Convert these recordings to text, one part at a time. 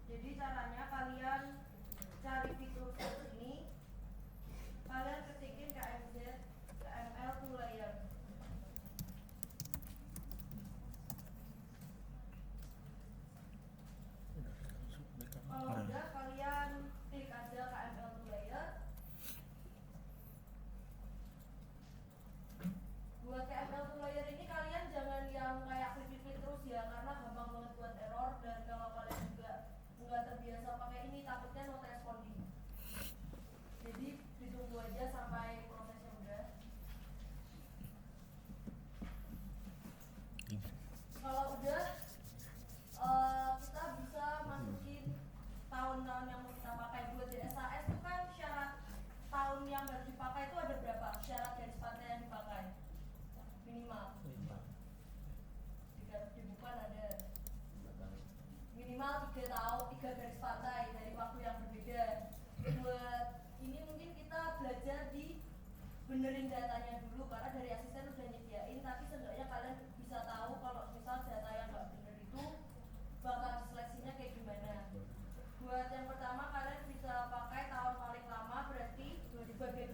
Jadi caranya kalian cari fitur ini, kalian ketikin KMZ, KML to layer. Kalau udah kalian klik aja KML to layer. Buat KML to layer ini kalian jangan yang kayak klik-klik terus ya, karena gampang banget buat error, dan kalau kalian juga nggak terbiasa pakai ini takutnya not responding. Jadi ditunggu aja sampai prosesnya udah. Kalau udah kita bisa masukin tahun-tahun yang mau kita pakai. Buat DSAS itu kan syarat tahun yang harus dipakai itu ada berapa? Syarat garis pantai yang dipakai minimal 3 di bukan ada minimal 3 tahun, 3 garis pantai dari waktu yang berbeda. Buat ini mungkin kita belajar di benerin datanya dulu, karena dari asisten udah nyediain, tapi seenggaknya kalian bisa tahu kalau misal data yang nggak bener itu bakal diseleksinya kayak gimana. Buat yang pertama kalian bisa pakai tahun paling lama, berarti bagian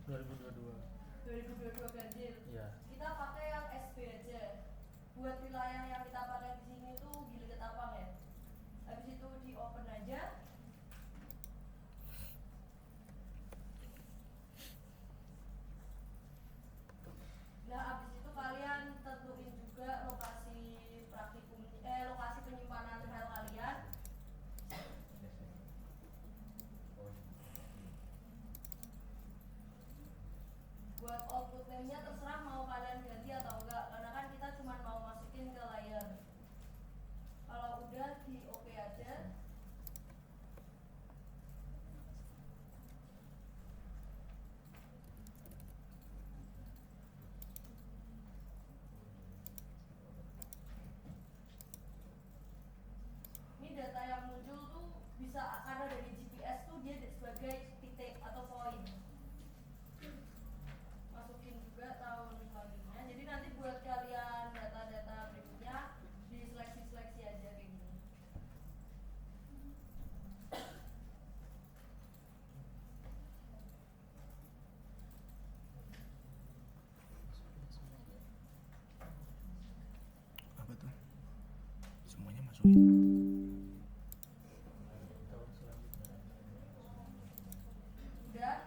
2022 ganjil. Yeah. Kita pakai yang SB aja. Buat wilayah yang kita pakai di sini tuh Gili Ketapang ya. Habis itu di open aja. Nah, habis itu kalian tentuin juga lokasi praktikum, lokasi penyimpanan file kalian. Buat output name-nya terserah mau kalian ganti atau enggak, karena kan kita cuma mau masukin ke layar. Kalau udah di OK aja. Ini data yang muncul tuh bisa karena dari GPS tuh dia sebagai titik atau poin. Masukin juga tahun selanjutnya. Jadi nanti buat kalian data-data berikutnya diseleksi-seleksi aja kayak gini. Apa tuh? Semuanya masukin. Udah?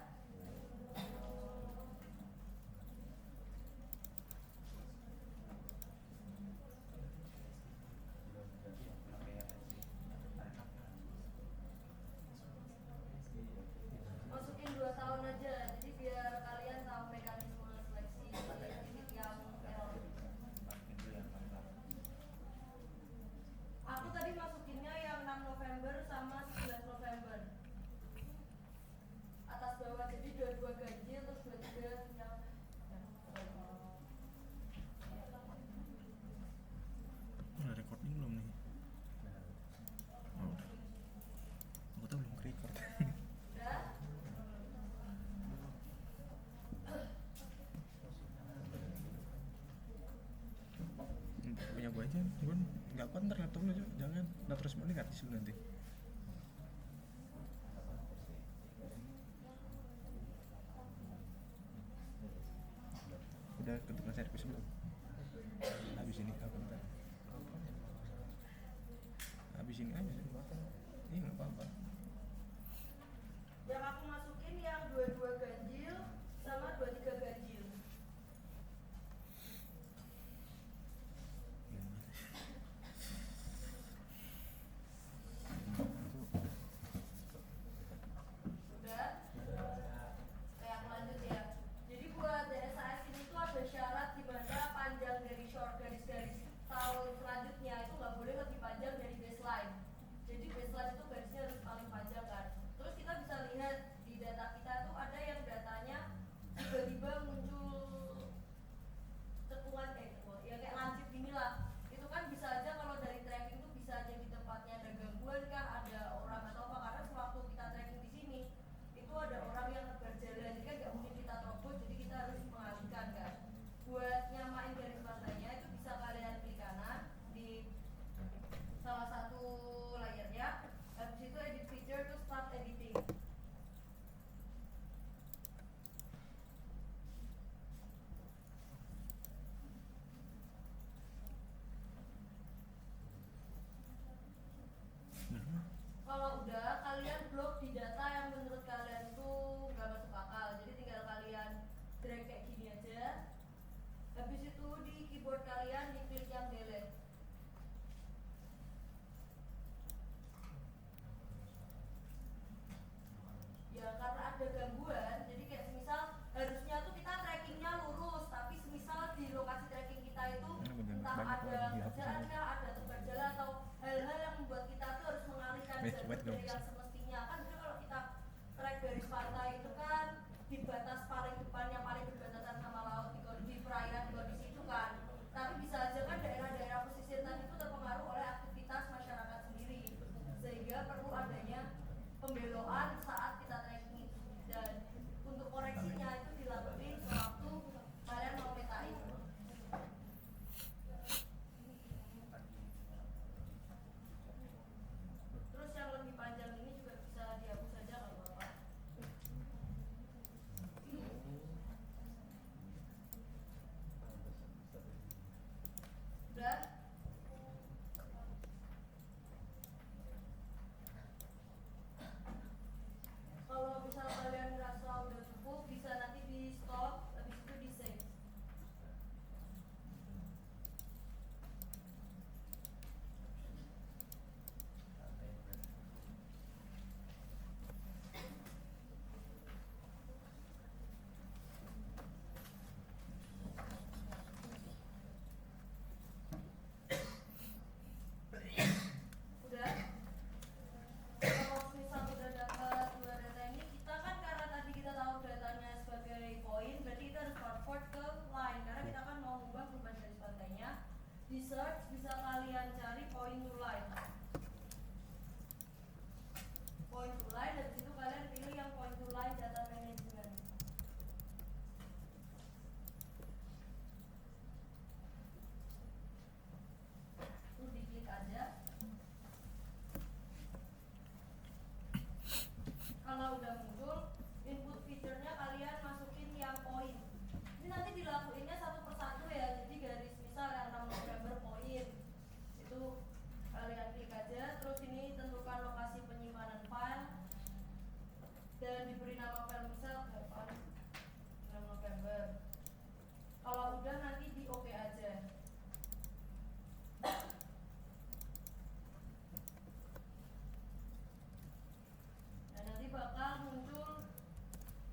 Masukin 2 tahun aja, jadi biar kalian tahu mekanisme seleksi titik yang error. Aku tadi masukinnya yang 6 November sama 11 November atas bawah, jadi 22 ganjil terus 23 yang Udah recording belum nih? Oh, udah. Aku tuh belum record. udah? Punya gue aja, gue nggak kuat ntar laptop lu, jangan. Nggak terus balik artis lu nanti. Udah ketukar servis belum? Habis ini apa ntar? Habis ini aja sih. Iya nggak apa-apa. Yang aku masukin yang 22 ganjil sama 23 ganjil. bidang kerjaan kah, ada tugas jalan atau hal-hal yang membuat kita tuh harus mengalihkan jalur dari yang semestinya. Kan biasanya kalau kita trek garis pantai itu kan di batas paling depan yang paling berbatasan sama laut di perairan di kondisi itu kan, tapi bisa aja kan daerah-daerah pesisir tadi itu terpengaruh oleh aktivitas masyarakat sendiri, sehingga perlu adanya pembelokan saat kita trekking, dan untuk koreksinya itu dilakukan sewaktu kalian mau metain. Terus yang lebih panjang ini juga bisa dihapus saja kalau Bapak. Udah? Kalau misal kalian ngerasa udah cukup, bisa nanti di stop, habis itu di save. Udah? Kalau misal udah dapat dua data ini, kita kan karena tadi kita tahu datanya sebagai poin, berarti kita harus convert ke line, karena kita kan mau mengubah perubahan garis pantainya. Di search bisa kalian cari point to line. Point to line, dan disitu kalian pilih yang point to line data management. Itu diklik aja. Kalau udah muncul, input feature-nya kalian masukin yang poin. Ini nanti dilakuinnya satu persatu ya. Jadi garis misal yang 6 November poin itu kalian klik aja. Terus ini tentukan lokasi penyimpanan file dan diberi nama file misal Evan 6 November. Kalau udah nanti di OK aja. Dan nanti bakal muncul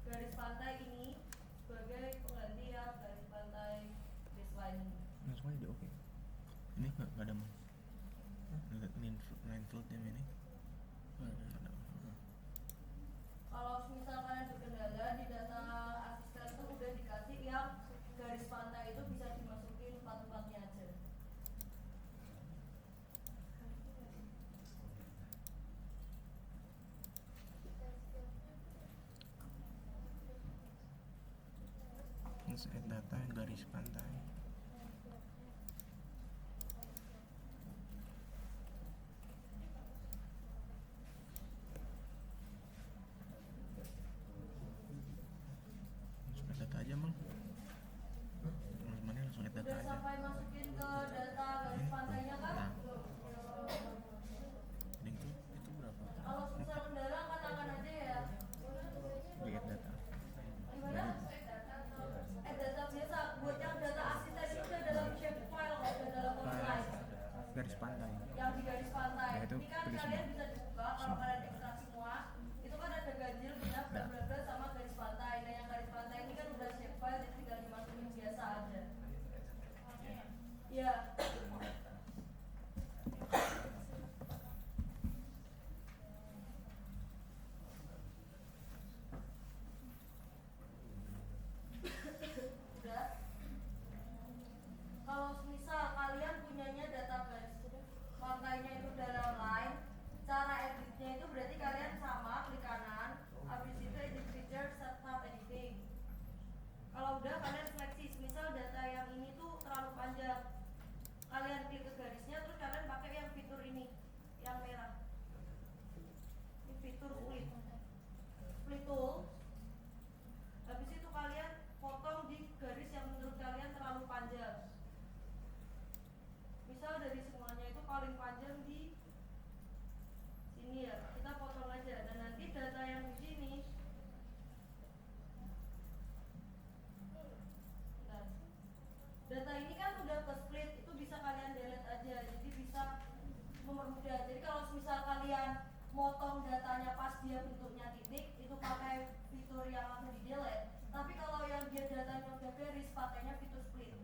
garis pantai ini sebagai pengganti yang garis pantai baseline. Langsung aja oke. Ini nggak ada mau. Line float yang ini. Ada. Kalau misal kalian berkendala di data asisten itu udah dikasih yang garis pantai itu bisa dimasukin 4-4-nya aja. Insert data garis pantai. Langsung add data aja Mang. Mana langsung add data Udah aja. sampai masukin ke data garis pantainya kan? Nah. Ini itu berapa? Kalau misal kendala katakan aja ya. Di add data. Gimana? Data biasa, buat yang data asisten itu udah dalam shape file, udah dalam slide. Garis pantai. Yang di garis pantai. Nah, itu Ini kan pilih kalian semua. bisa dibuka kalau kalian ekstrak semua. Itu kan ada ganjil, genap, bla bla bla sama garis pantai. Nah yang garis pantai ini kan udah shape file, jadi tinggal dimasukin biasa aja. Iya. Udah. Kalau misal kalian punyanya data garis pantainya itu dalam line, cara editnya itu berarti kalian sama klik kanan, habis itu edit feature, start editing. Kalau udah kalian seleksi, misal data yang ini tuh terlalu panjang, kalian klik ke garisnya, terus kalian pakai yang fitur ini, yang merah. Ini fitur split tool. Habis itu kalian potong di garis yang menurut kalian terlalu panjang. Misal dari semuanya itu paling panjang di sini ya, kita potong aja. Dan nanti data yang di sini, nah, data ini kan udah ke split, itu bisa kalian delete aja. Jadi bisa mempermudah. Jadi kalau misal kalian motong datanya pas dia bentuknya titik, itu pakai fitur yang langsung di delete. Tapi kalau yang dia datanya udah garis, pakainya fitur split.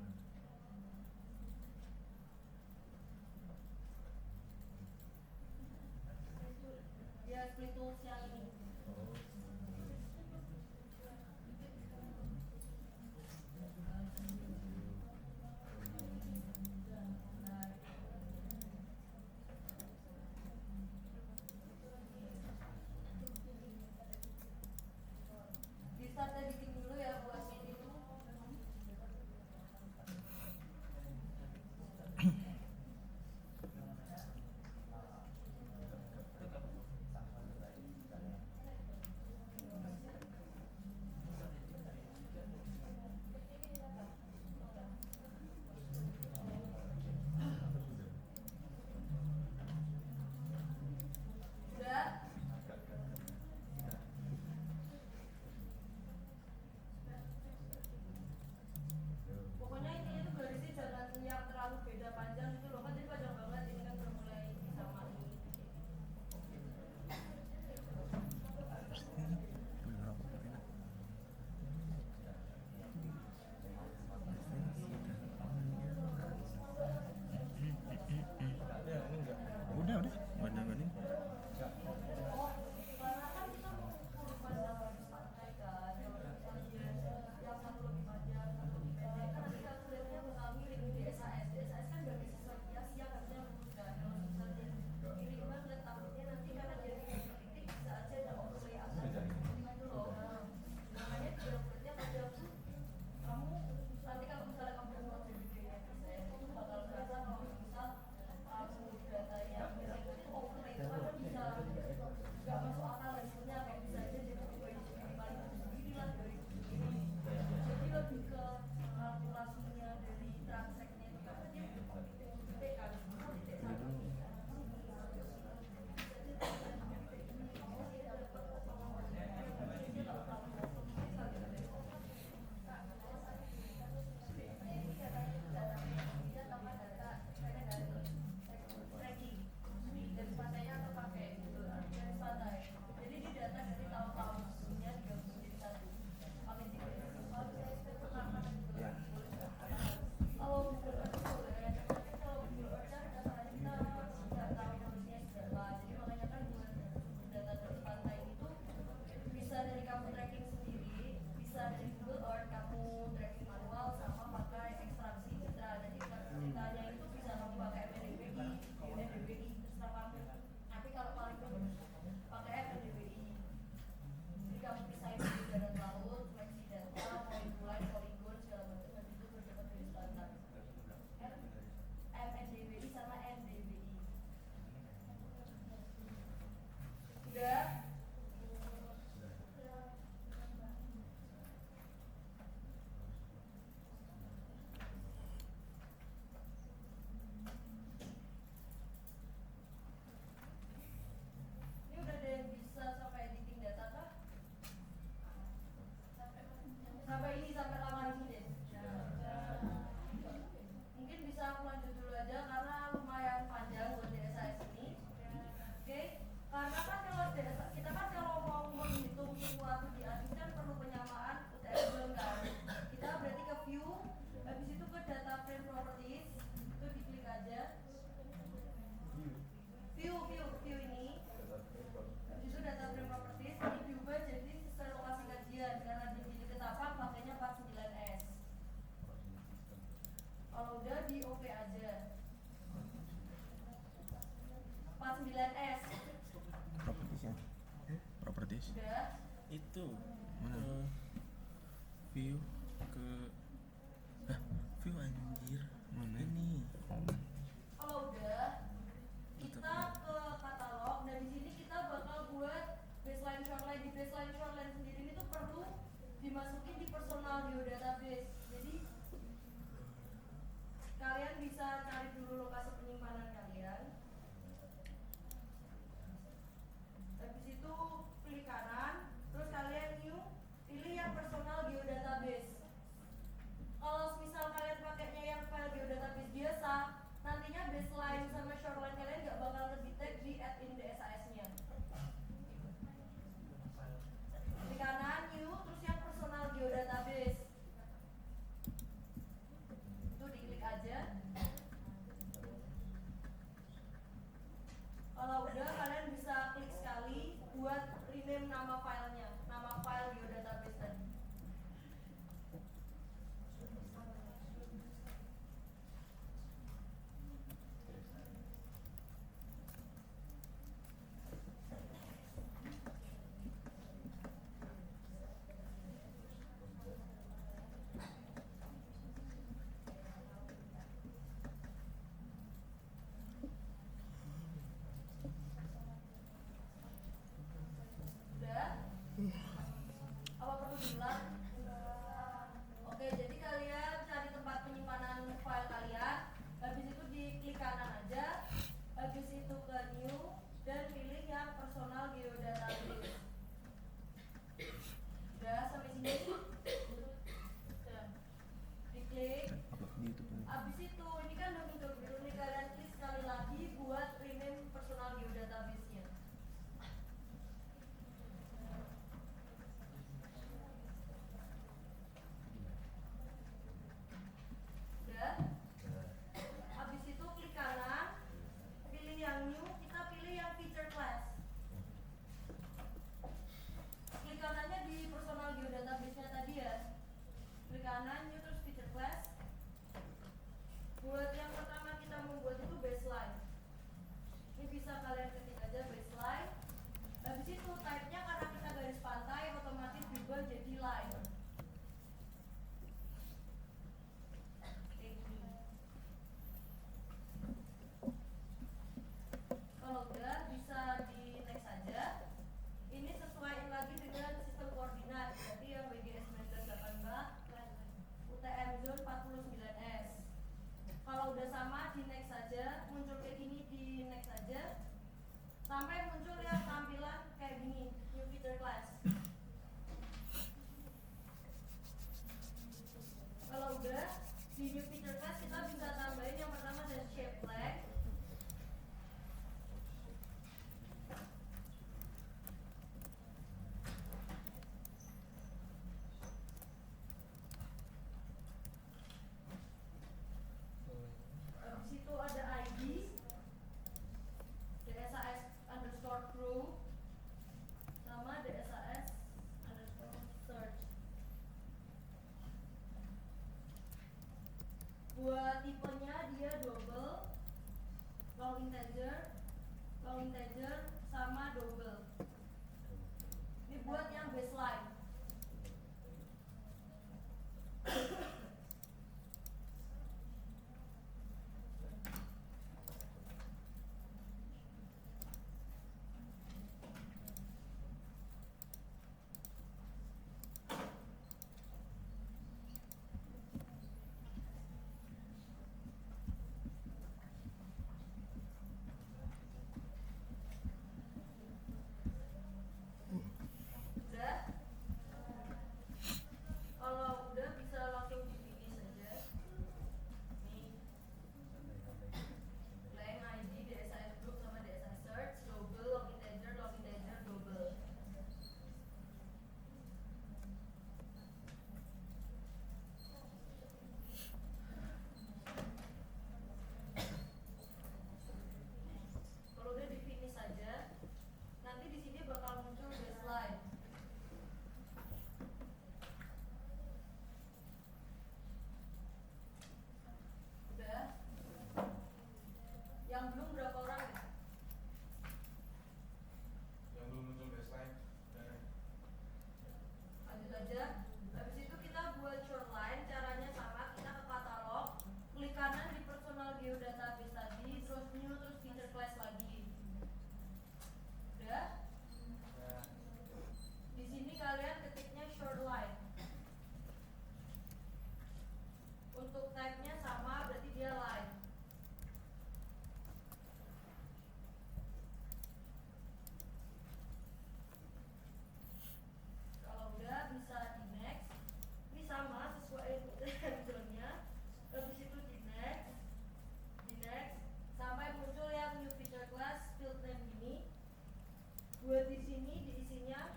buat di sini diisinya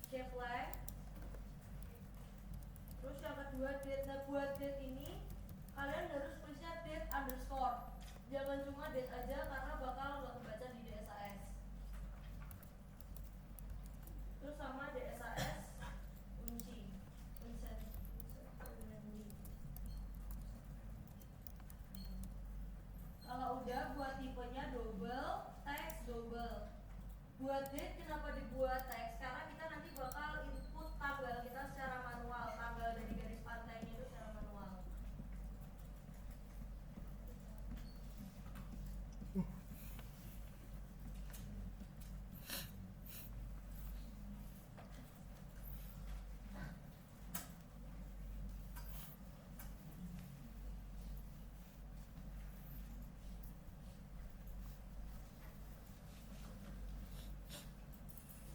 shape length. Terus yang kedua date. Nah buat date ini kalian harus tulisnya date underscore, jangan cuma date aja karena bakal nggak kebaca di DSAS. Terus sama DSAS kunci kalau udah buat tipenya double text double. Buat date kenapa dibuat teks? Karena kita nanti bakal input tanggal kita secara manual, tanggal dari garis pantainya itu secara manual.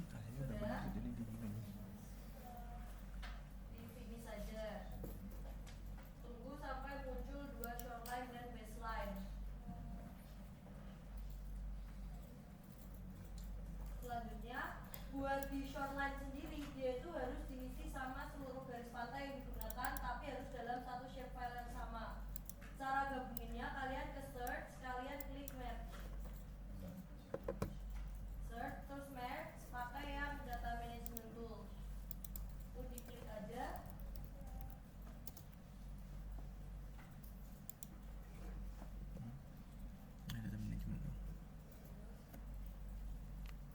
Kayaknya udah banyak jadi gini. Di finish saja. Tunggu sampai muncul dua shoreline dan baseline. Selanjutnya, buat di shoreline sendiri dia itu harus diisi sama seluruh garis pantai yang digunakan, tapi harus dalam satu shapefile yang sama. Cara gabunginnya kalian ke search, kalian klik merge. Search terus merge pakai yang data management tool. Itu diklik aja. Ada data management.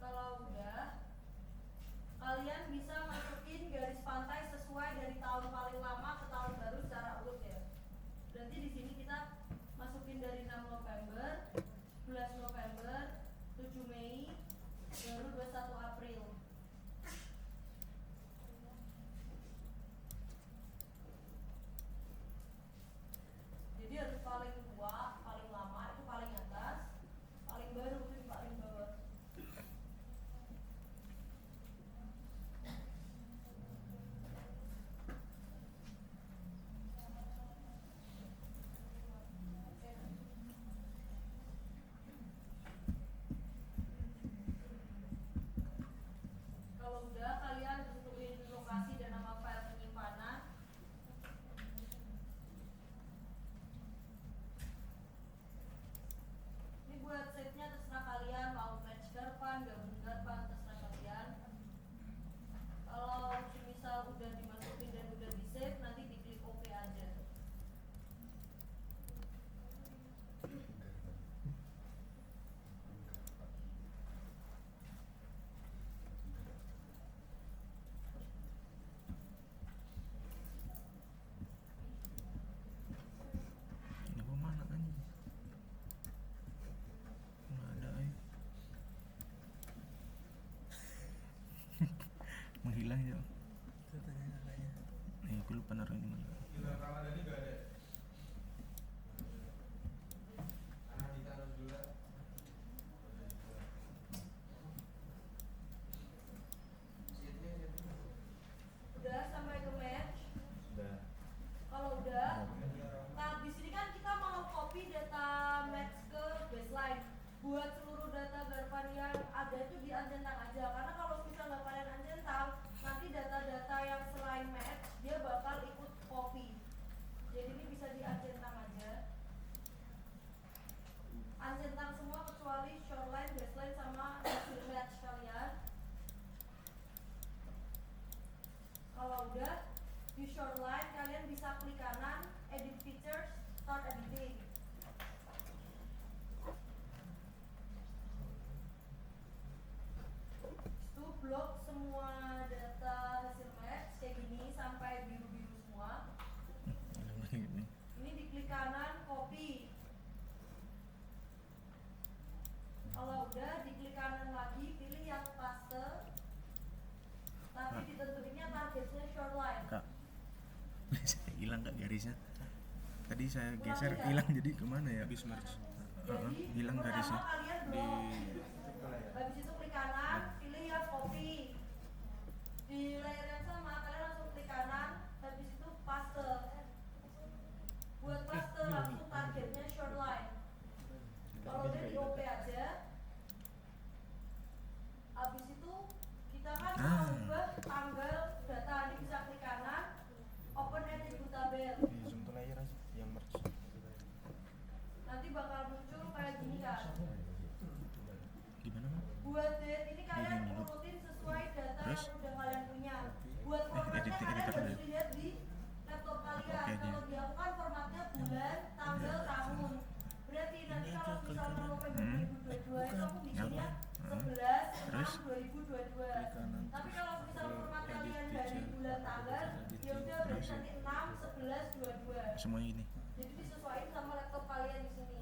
Kalau udah, kalian bisa masukin garis pantai sesuai dari tahun paling lama ke tahun baru secara urut ya. Berarti di sini kita masukin dari 6 November, 11 November, 7 Mei, baru 21 April. Jadi harus paling tua, paling lama itu paling atas, paling baru itu di paling bawah. Kalau udah kalian tentuin lokasi dan nama file penyimpanan. Ini buat save-nya terserah kalian mau match garpan, gabung garpan, terserah kalian. Kalau misal udah dimasukin dan udah di save, nanti diklik OK aja. Ini kok mana kan? Nggak ada menghilang ya. Itu tanya kakaknya. Aku lupa naruh ini mana. Giliran Ramadhan ini gak ada. Anak ditaruh juga. Udah sampai ke match. Udah. Kalau udah, nah di sini kan kita mau copy data match ke baseline. Buat seluruh data garpan yang ada itu diancentang aja. Karena kalau misalnya kalian ancentang, nanti data-data yang selain match dia bakal ikut copy. Jadi ini bisa diancentang aja. Ancentang semua kecuali shoreline, baseline sama hasil match kalian. Kalau udah di shoreline kalian bisa klik kanan, edit features, start editing. Itu blok semua data hasil match kayak gini sampai biru-biru semua. Hilang lagi ini. Ini diklik kanan, copy. Kalau udah diklik kanan lagi, pilih yang paste. Tapi Nah. ditentuinnya targetnya shoreline. Kak, hilang kak garisnya. Tadi saya Ulang geser aja. hilang jadi kemana ya? Habis merge. Jadi Hilang pertama garisnya. kalian Di blok, habis itu klik kanan, pilih yang copy. Di layar yang sama kalian langsung klik kanan, habis itu paste. Buat paste langsung targetnya shoreline. Kalau udah di OP aja, bakal muncul kayak gini kan. Gimana Mam? Buat date ini kalian Ini dulu. urutin sesuai data Terus? yang udah kalian punya. Buat formatnya editing kalian dulu harus ya. lihat di laptop kalian. Oke aja. Kalau di aku kan formatnya bulan, tanggal, tahun. Berarti nanti kalau misalnya November 2022 itu aku bikinnya 11 Terus? 6 2022. Tapi kalau misal format kalian dari bulan tanggal, ya udah berarti nanti 6 11 22. Semuanya gini. Jadi disesuaikan sama laptop kalian di sini.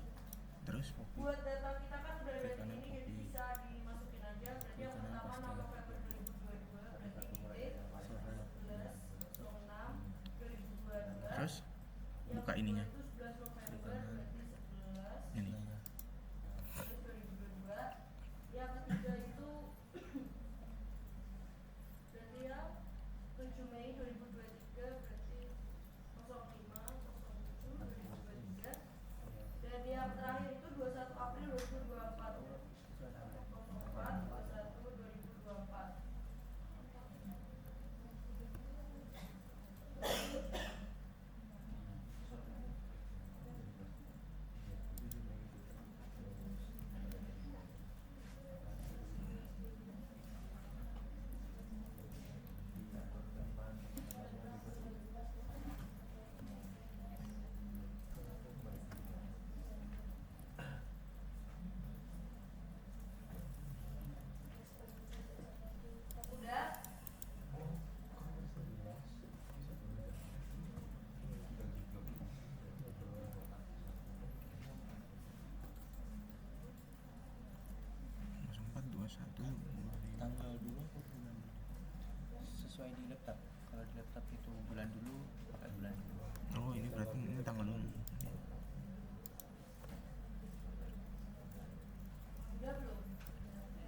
Terus Buat data kita kan udah ada di sini, jadi bisa dimasukin aja. Berarti yang pertama 6 November 2022, berarti di date 11 06 2022. terus Yang buka kedua ininya. itu 11 November berarti 11 Ini. terus 2022. Yang ketiga itu berarti yang 7 Mei 2023 berarti 05 07 2023. Dan yang terakhir itu 21 April 2024 04 21 2024. Udah? Empat dua satu. Tanggal dulu atau bulan dulu? Sesuai di laptop. Kalau di laptop itu bulan dulu, pakai bulan dulu. Oh ini berarti ini tanggal dulu. Udah belum?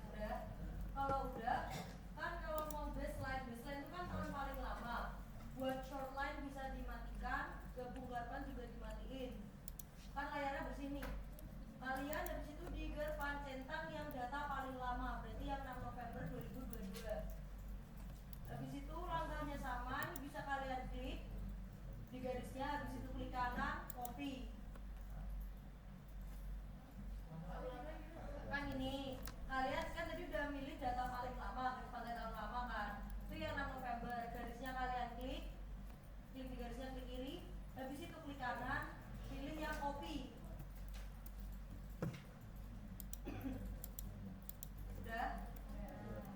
Udah. Kalau udah, kan kalau mau baseline itu kan paling lama. Buat shortline bisa dimatikan, gabung garpan juga dimatiin. Kan layarnya bersini. Kalian habis itu di garpan centang yang data paling lama, berarti yang 6 November 2022. Habis itu langkahnya sama, ini bisa kalian klik di garisnya, habis itu klik kanan, copy. Kan ini kalian kan tadi udah milih data paling lama, garis tahun lama kan, itu yang 6 November. Garisnya kalian klik di garisnya, klik kiri, habis itu klik kanan, pilih yang copy. Udah.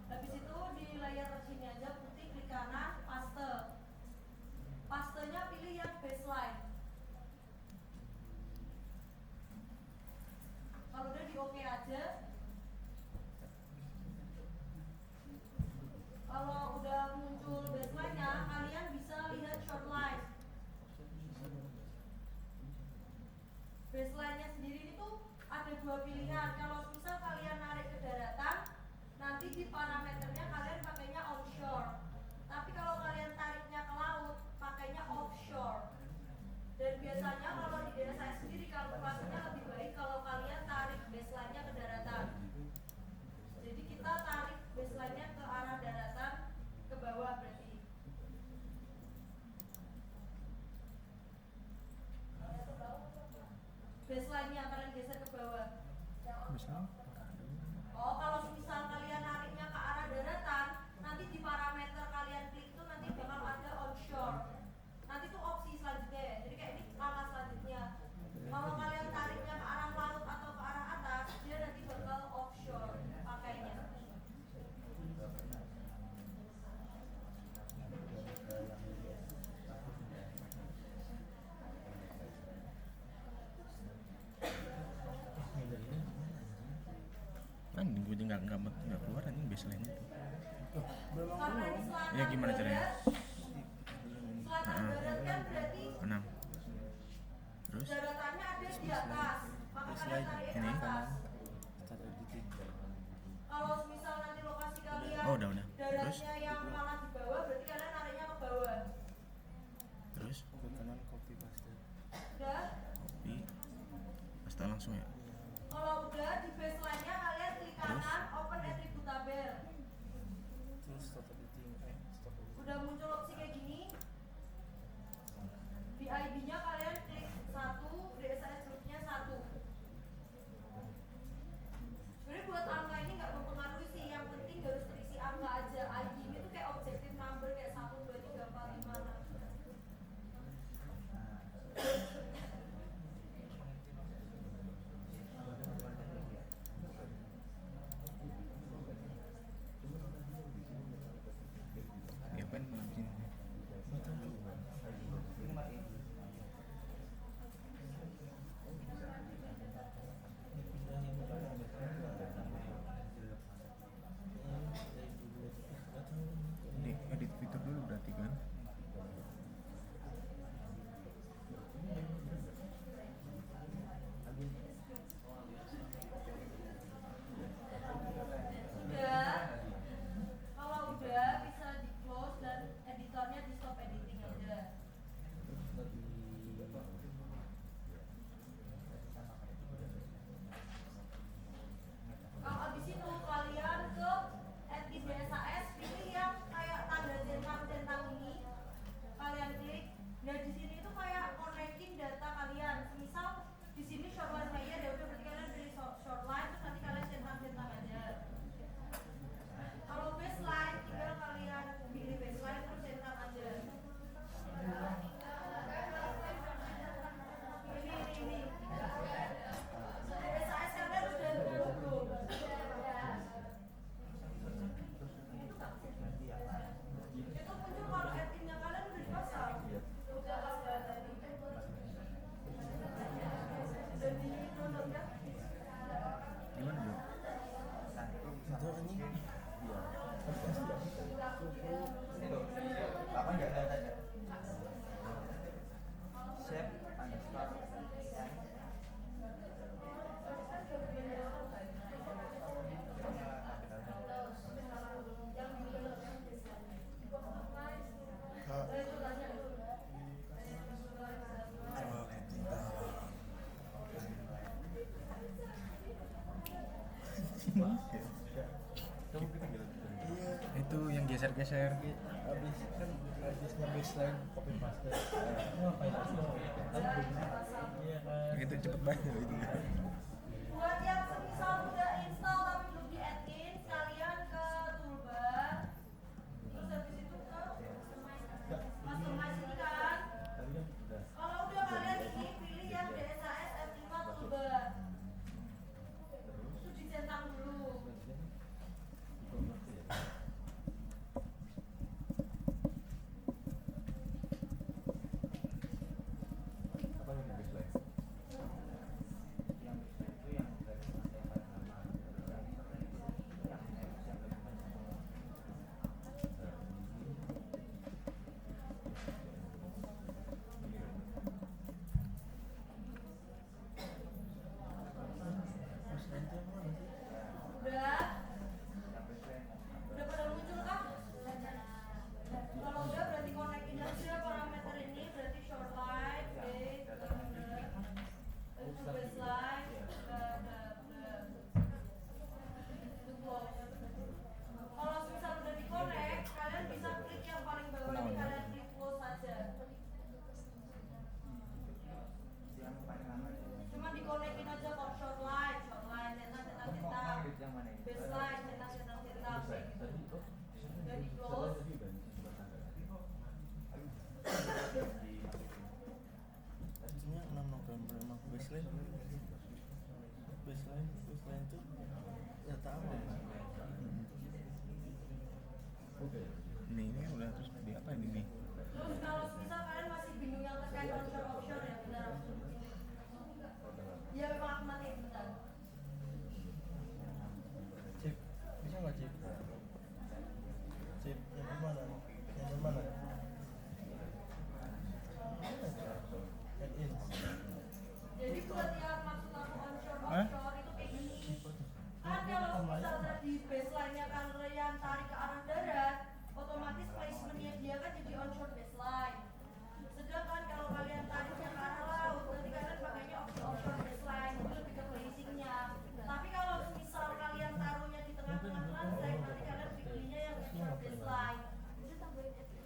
Habis itu di layar sini aja putih, klik kanan, paste. Pastenya pilih yang baseline. Kalau udah di oke aja. Kalau udah muncul baseline-nya, kalian bisa lihat shortline. Baseline-nya sendiri ini tuh ada dua pilihan. Kalau misal kalian narik ke daratan, nanti di parameternya kalian pakainya onshore. Tapi kalau kalian tariknya ke laut, pakainya offshore. Dan biasanya kalau di daerah saya sendiri kalkulasinya lebih baik kalau kalian tarik baseline-nya ke daratan. Jadi kita tarik baseline-nya ke arah daratan, ke bawah berarti. Baseline-nya kalian geser ke bawah. Misal Oh, kalau misal kalian nariknya ke arah daratan, nanti di parameter kalian klik itu nanti bakal ada onshore. Nanti itu opsi selanjutnya ya. Jadi kayak ini langkah selanjutnya. Kalau kalian tariknya ke arah laut atau ke arah atas, dia nanti bakal offshore pakainya. kan gue nggak keluar anjing baseline itu. Karena ini selatan Ya, gimana caranya? barat. Selatan barat kan berarti 6. Terus daratannya ada di atas. Maka kalian tarik ke Ini. atas. Taruh di titik. Kalau misal nanti lokasi kalian Oh, udah. Terus daratnya yang malah di bawah, berarti kalian nariknya ke bawah. terus Ke kanan copy paste. Udah. copy pasta langsung ya. Kalau udah di baseline-nya kalian klik kanan, open attribute tabel. Terus stop editing. Stop editing. Udah muncul opsi kayak gini. Di ID-nya kalian klik 1, DSS grupnya 1. Gimana bro? Itu anjing. Itu apa enggak ada tanda shape underscore Itu yang geser-geser. Habis kan habisnya baseline copy paste. Ngapain lagi? Iya kan. Itu cepet banget itu. Buat yang semisal udah install tapi belum di add in, sekalian ke toolbar, terus habis itu ke customize ini kan. Kalau udah kalian ini pilih yang DSAS F5 toolbar, itu dicentang dulu. Udah pada muncul kah? Kalau udah berarti konekin aja parameter ini, berarti short line, base, itu baseline, itu close. Kalau misal udah di connect, kalian bisa klik yang paling bawah ini, kalian klik close saja. Cuma di connectin aja kok short line, centang, baseline, centang. Jadi close. Intinya 6 November emang baseline tuh ya tahu. Ini udah terus di apa ini? Terus kalau misal kalian masih bingung yang terkait onshore offshore ya benar. Ya memang aku mati bentar. Chip bisa nggak chip? Chip yang mana? Yang mana? Add in. Jadi buat yang maksud aku onshore Hah? offshore itu kayak gini. Kan kalau misal tadi baseline-nya kalian tarik ke arah darat, otomatis placement-nya dia kan jadi onshore baseline. Sedangkan kalau kalian tariknya ke arah laut, nanti kalian pakainya offshore baseline, itu lebih ke placing-nya. Tapi kalau misal kalian taruhnya di tengah-tengah transect, nanti kalian pilihnya yang offshore baseline.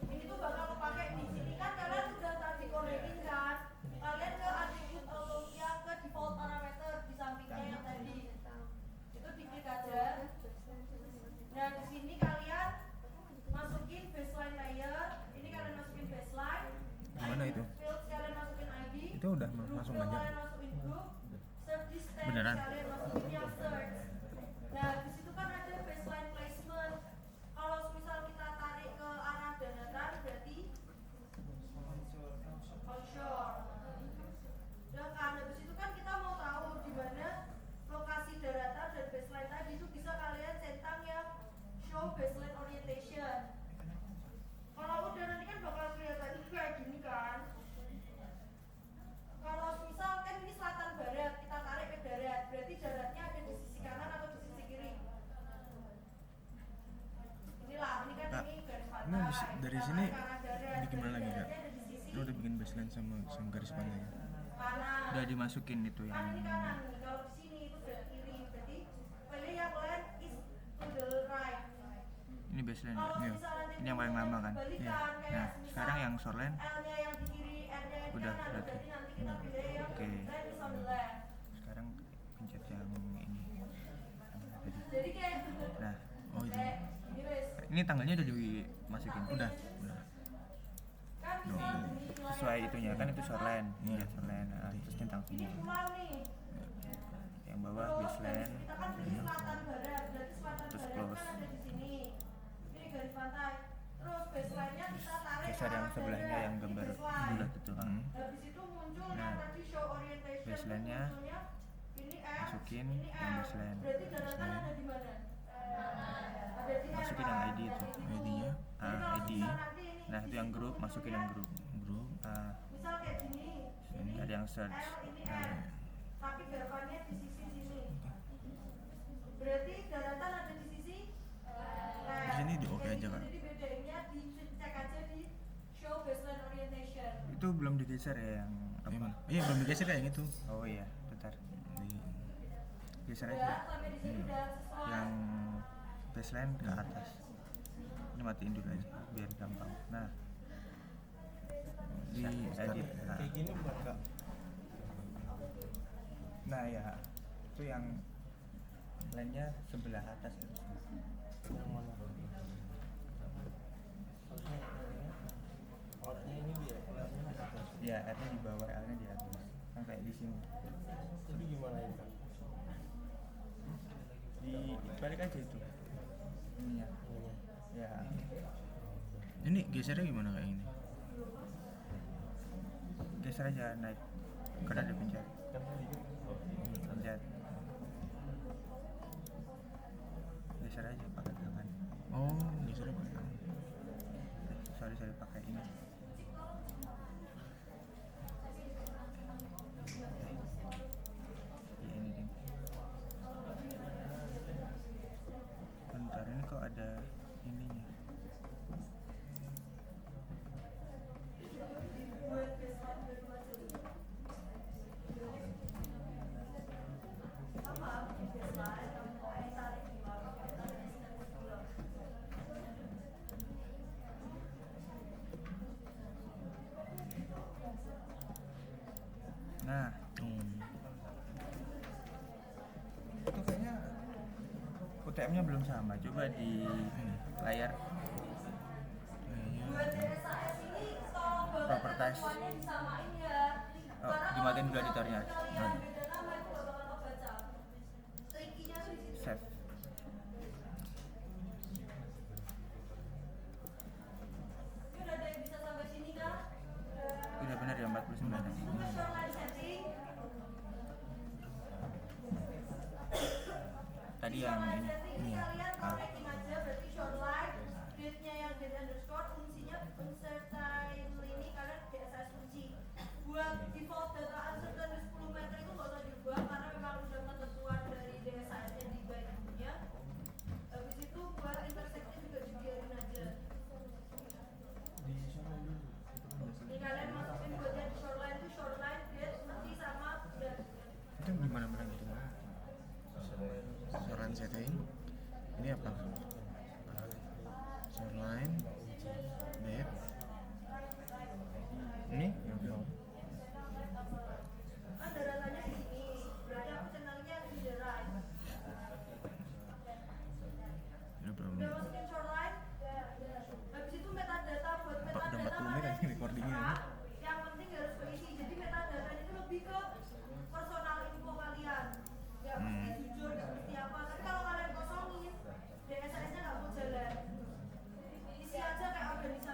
Ini tuh bakal kepake di sini kan kalian udah tadi konekin kan. Kalian ke attribute auto yang ke default parameter di sampingnya yang tadi. Itu diklik aja. Nah di sini kalian masukin baseline layer. Ini kalian masukin baseline. Mana itu? Fields kalian masukin ID. Itu udah langsung Group aja. kalian masukin group. Search distance Beneran? kalian masukin yang search. Nah di situ kan ada baseline placement. Kalau misal kita tarik ke arah daratan berarti onshore. Dan kan habis itu kan kita mau tahu di mana lokasi daratan dan baseline tadi itu bisa kalian centang yang show baseline orientation. Kalau udah nanti kan bakal kelihatan kayak gini kan. Kalau misal kan ini selatan barat, kita tarik ke darat, berarti daratnya ada di sisi kanan atau di sisi kiri. Inilah, ini kan Kak, ini garis pantai. ini habis dari Kita sini tarik ke arah darat, bikin mana lagi, berarti Kak? daratnya ada di sisi Lu udah bikin baseline sama garis pantai. kanan. udah dimasukin itu Kan yang ini kanan nih, kalau di sini itu dari kiri, berarti pilih yang land is to the right. ini baseline ya? Kalau Iya. misal nanti Ini yang paling lama kan? balikan, Iya. kayak Nah misal sekarang yang shoreline L-nya yang di kiri, R-nya yang di Udah, kanan, berarti. berarti nanti kita pilih yang Oke. land is on the left. sekarang pencet yang ini. Tadi. Jadi kayak Nah Oh itu. kayak gini wes. ini tanggalnya udah dimasukin. Udah. Kan misal di wilayah Sesuai itunya kan itu shoreline. Iya. Iya shoreline. Nah, terus centang ini semua. pulau nih. Yang bawah Terus baseline. kita kan pilih selatan barat, berarti selatan Terus barat close. kan ada di sini. Ini garis pantai. Terus baseline-nya kita tarik ke Geser yang arah sebelahnya darat. yang Ini gambar baseline. bulat itu. Hmm. Habis itu muncul Nah, yang tadi show orientation, baseline-nya munculnya masukin yang baseline, Berarti daratan ada di mana? Ada di masukin yang ID itu, ID-nya ID. Nah itu yang grup, masukin yang grup. Misal kayak gini. Ini ada yang search. Ini tapi gapannya di sisi sini. Berarti daratan ada di sisi Di sini di oke aja kan. Jadi bedanya dicek aja di show baseline orientation. Itu belum digeser ya yang apa? Emang? Iya belum digeser ya yang itu. Oh iya, bentar. Di Geser Udah, aja. sampai di sini udah sesuai. Yang baseline ke atas. Ini matiin dulu aja biar gampang. Nah, di edit. Nah, Kayak gini bukan kak? nah ya itu yang lainnya sebelah atas ya. Yang mana? Harusnya orangnya ini biar orangnya di atas. Ya, R-nya di bawah, L-nya di atas. Kan kayak di sini. Jadi gimana ya kak? Di balik aja itu. Ininya. Ininya. Ya. ini gesernya gimana kayak ini? Geser aja naik. Karena ada pencet. Kan tadi Pencet. Geser aja pakai tangan. Oh gesernya pakai tangan. Sorry pakai ini. Ya ini ding. Bentar ini kok ada ininya. Nah, itu kayaknya UTM-nya belum sama. Coba di layar Buat DSAS ini tolong banget Properties. ketentuannya disamain ya. Oh, Karena dimatiin dulu kalau editornya. kalian beda nama itu gak bakal kebaca. Tricky-nya tuh di situ. save. Ini udah ada yang bisa sampai sini kan? Udah benar ya 49. Buka shoreline setting. Tadi Di yang shoreline ini. setting ini Iya. kalian tracking aja berarti shoreline, date-nya yang date underscore, fungsinya uncertain ini kalian DSS kunci. Buat default data uncertain di 10 meter itu nggak usah diubah karena memang udah ketentuan dari DSS-nya di guide-nya. Habis itu buat intersect-nya juga dibiarin aja. di sana dulu. Itu kan biasa. Ini kalian masukin buat yang shoreline itu shoreline, date, nanti sama udah. itu gimana mana gitu? Shoreline setting. Ini apa? Shoreline, date. Ini? Kan daratannya di sini, berarti aku centangnya di the right. Ini belum. Udah masukin shoreline, habis itu metadata buat Udah metadata 40 menit aja recordingnya ini. yang penting harus keisi. Jadi metadata itu lebih ke personal info kalian. Ya mesti jujur, nggak mesti apa. Tapi kalau kalian kosongin, DSS-nya nggak mau jalan. Isi aja kayak organisasi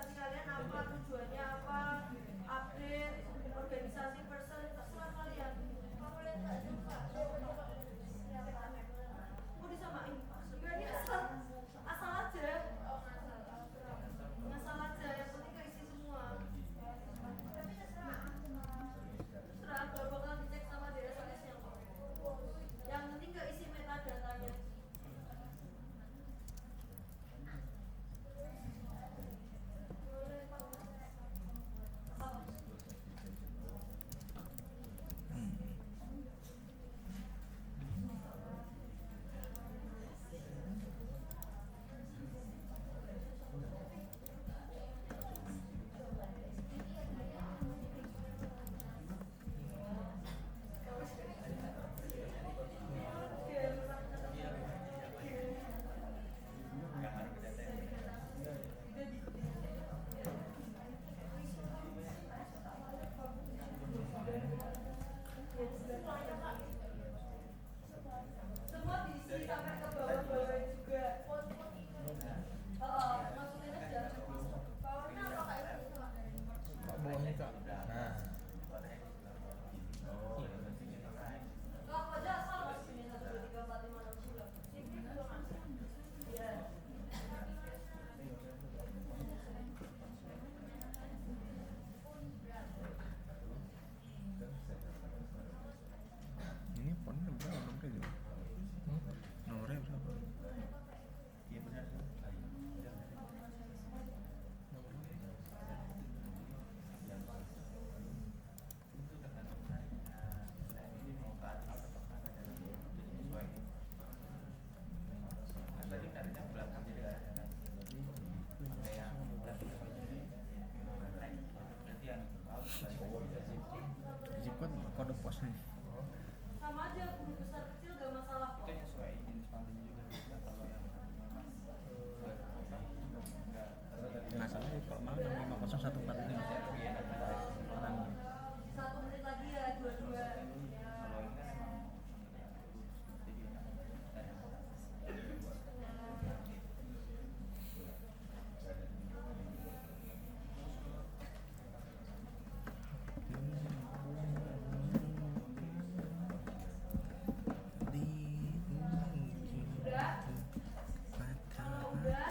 itu? Nomornya berapa? Iya benar. Zip kan kode pos nih. Sama aja huruf besar kecil gak masalah kok. Itu sesuai jenis paling juga. Kalau yang Nggak salah ya, kalau malam 650145 orang. 1 menit lagi ya 22. Udah? Kalau udah,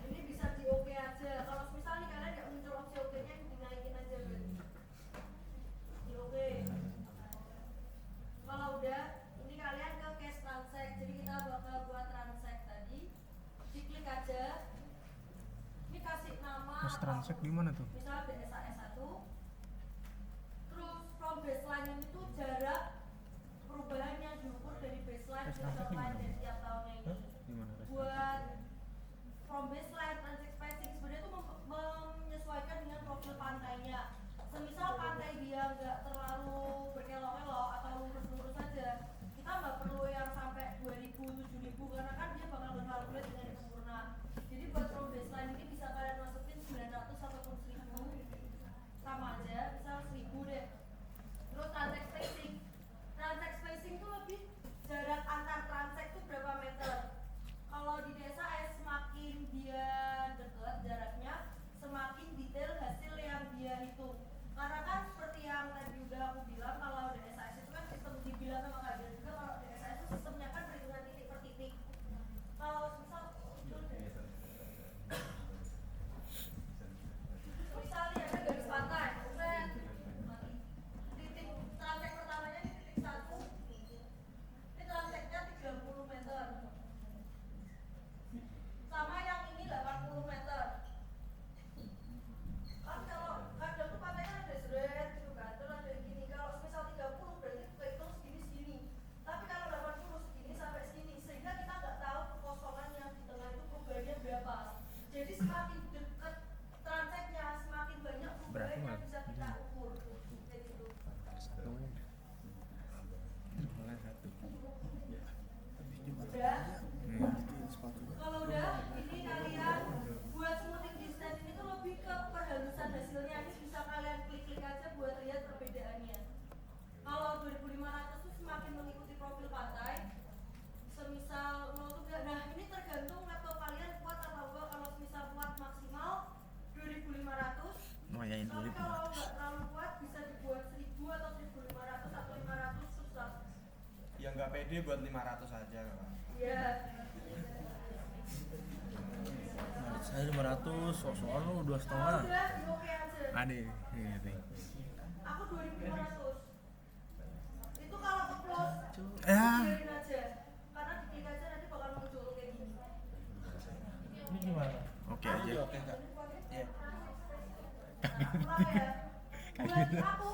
ini bisa di oke aja. Kalau misal nih kalian nggak muncul opsi oke-nya, dinaikin aja berarti. Di oke. Kalau udah, ini kalian ke cash transact. Jadi kita bakal buat transact tadi. Diklik aja. Ini kasih nama. Mas transact gimana tuh? Misal DSAS 1. Terus from baseline itu jarak perubahan yang diukur dari baseline Cash ke transact baseline gimana? dari tiap tahunnya ini. Gimana? Buat from baseline transact spacing sebenarnya itu menyesuaikan dengan profil pantainya. Semisal pantai dia nggak terlalu berkelok-kelok atau lurus-lurus saja, kita nggak perlu yang sampai 2000, 7000 karena kan dia bakal berkalkulasi dengan sempurna. Jadi buat from baseline ini bisa kalian masukin 900 ataupun 1000 sama aja, misal 1000 deh. Terus transact spacing. Transact spacing itu lebih jarak antar transact itu berapa meter. Kalau di desa semakin dia dekat jaraknya, semakin detail hasil yang dia hitung. Karena kan seperti yang tadi udah aku bilang, kalau DSAS itu kan sistem dibilang sama kalian juga, kalau DSAS itu sistemnya kan perhitungan titik per titik. Kalau misal misalnya ada garis pantai, set, titik transact pertamanya di titik 1, ini transactnya 30 meter. Sama yang ini 80 meter. Kan kalau kadang tuh pantainya ada seret gitu kan, terus ada gini. Kalau misal 30 berarti kehitung segini-segini. Tapi kalau 80 segini sampai segini, sehingga kita nggak tahu kekosongan yang di tengah itu perubahannya berapa. Jadi semakin dekat transactnya, semakin banyak perubahan yang bisa kita ukur. Kayak gitu. Satu. Mulai satu. Udah? Hmm. Kalau udah, ini kalian buat smoothing distance ini tuh lebih ke perhalusan hasilnya. Ini bisa kalian klik-klik aja buat lihat perbedaannya. Kalau 2500 tuh semakin mengikuti profil pantai. Semisal 0 tuh enggak. Nah, ini tergantung laptop kalian kuat atau enggak. Kalau semisal kuat maksimal 2500. Oh ya, ini Tapi 2500. kalau enggak terlalu kuat bisa dibuat 1000 atau 1500 atau 500 susah. Ya nggak pede buat 500 aja Kak. Iya. Saya 500, soal lu 2,5. Kalau udah, di oke aja. Ada gitu. Aku 2500. Itu kalau ke close Ya. biarin aja. Karena diklik aja nanti bakal muncul kayak gini. Ini gimana? Oke aja. Oke Kak. Iya. Ulang ya. Buat aku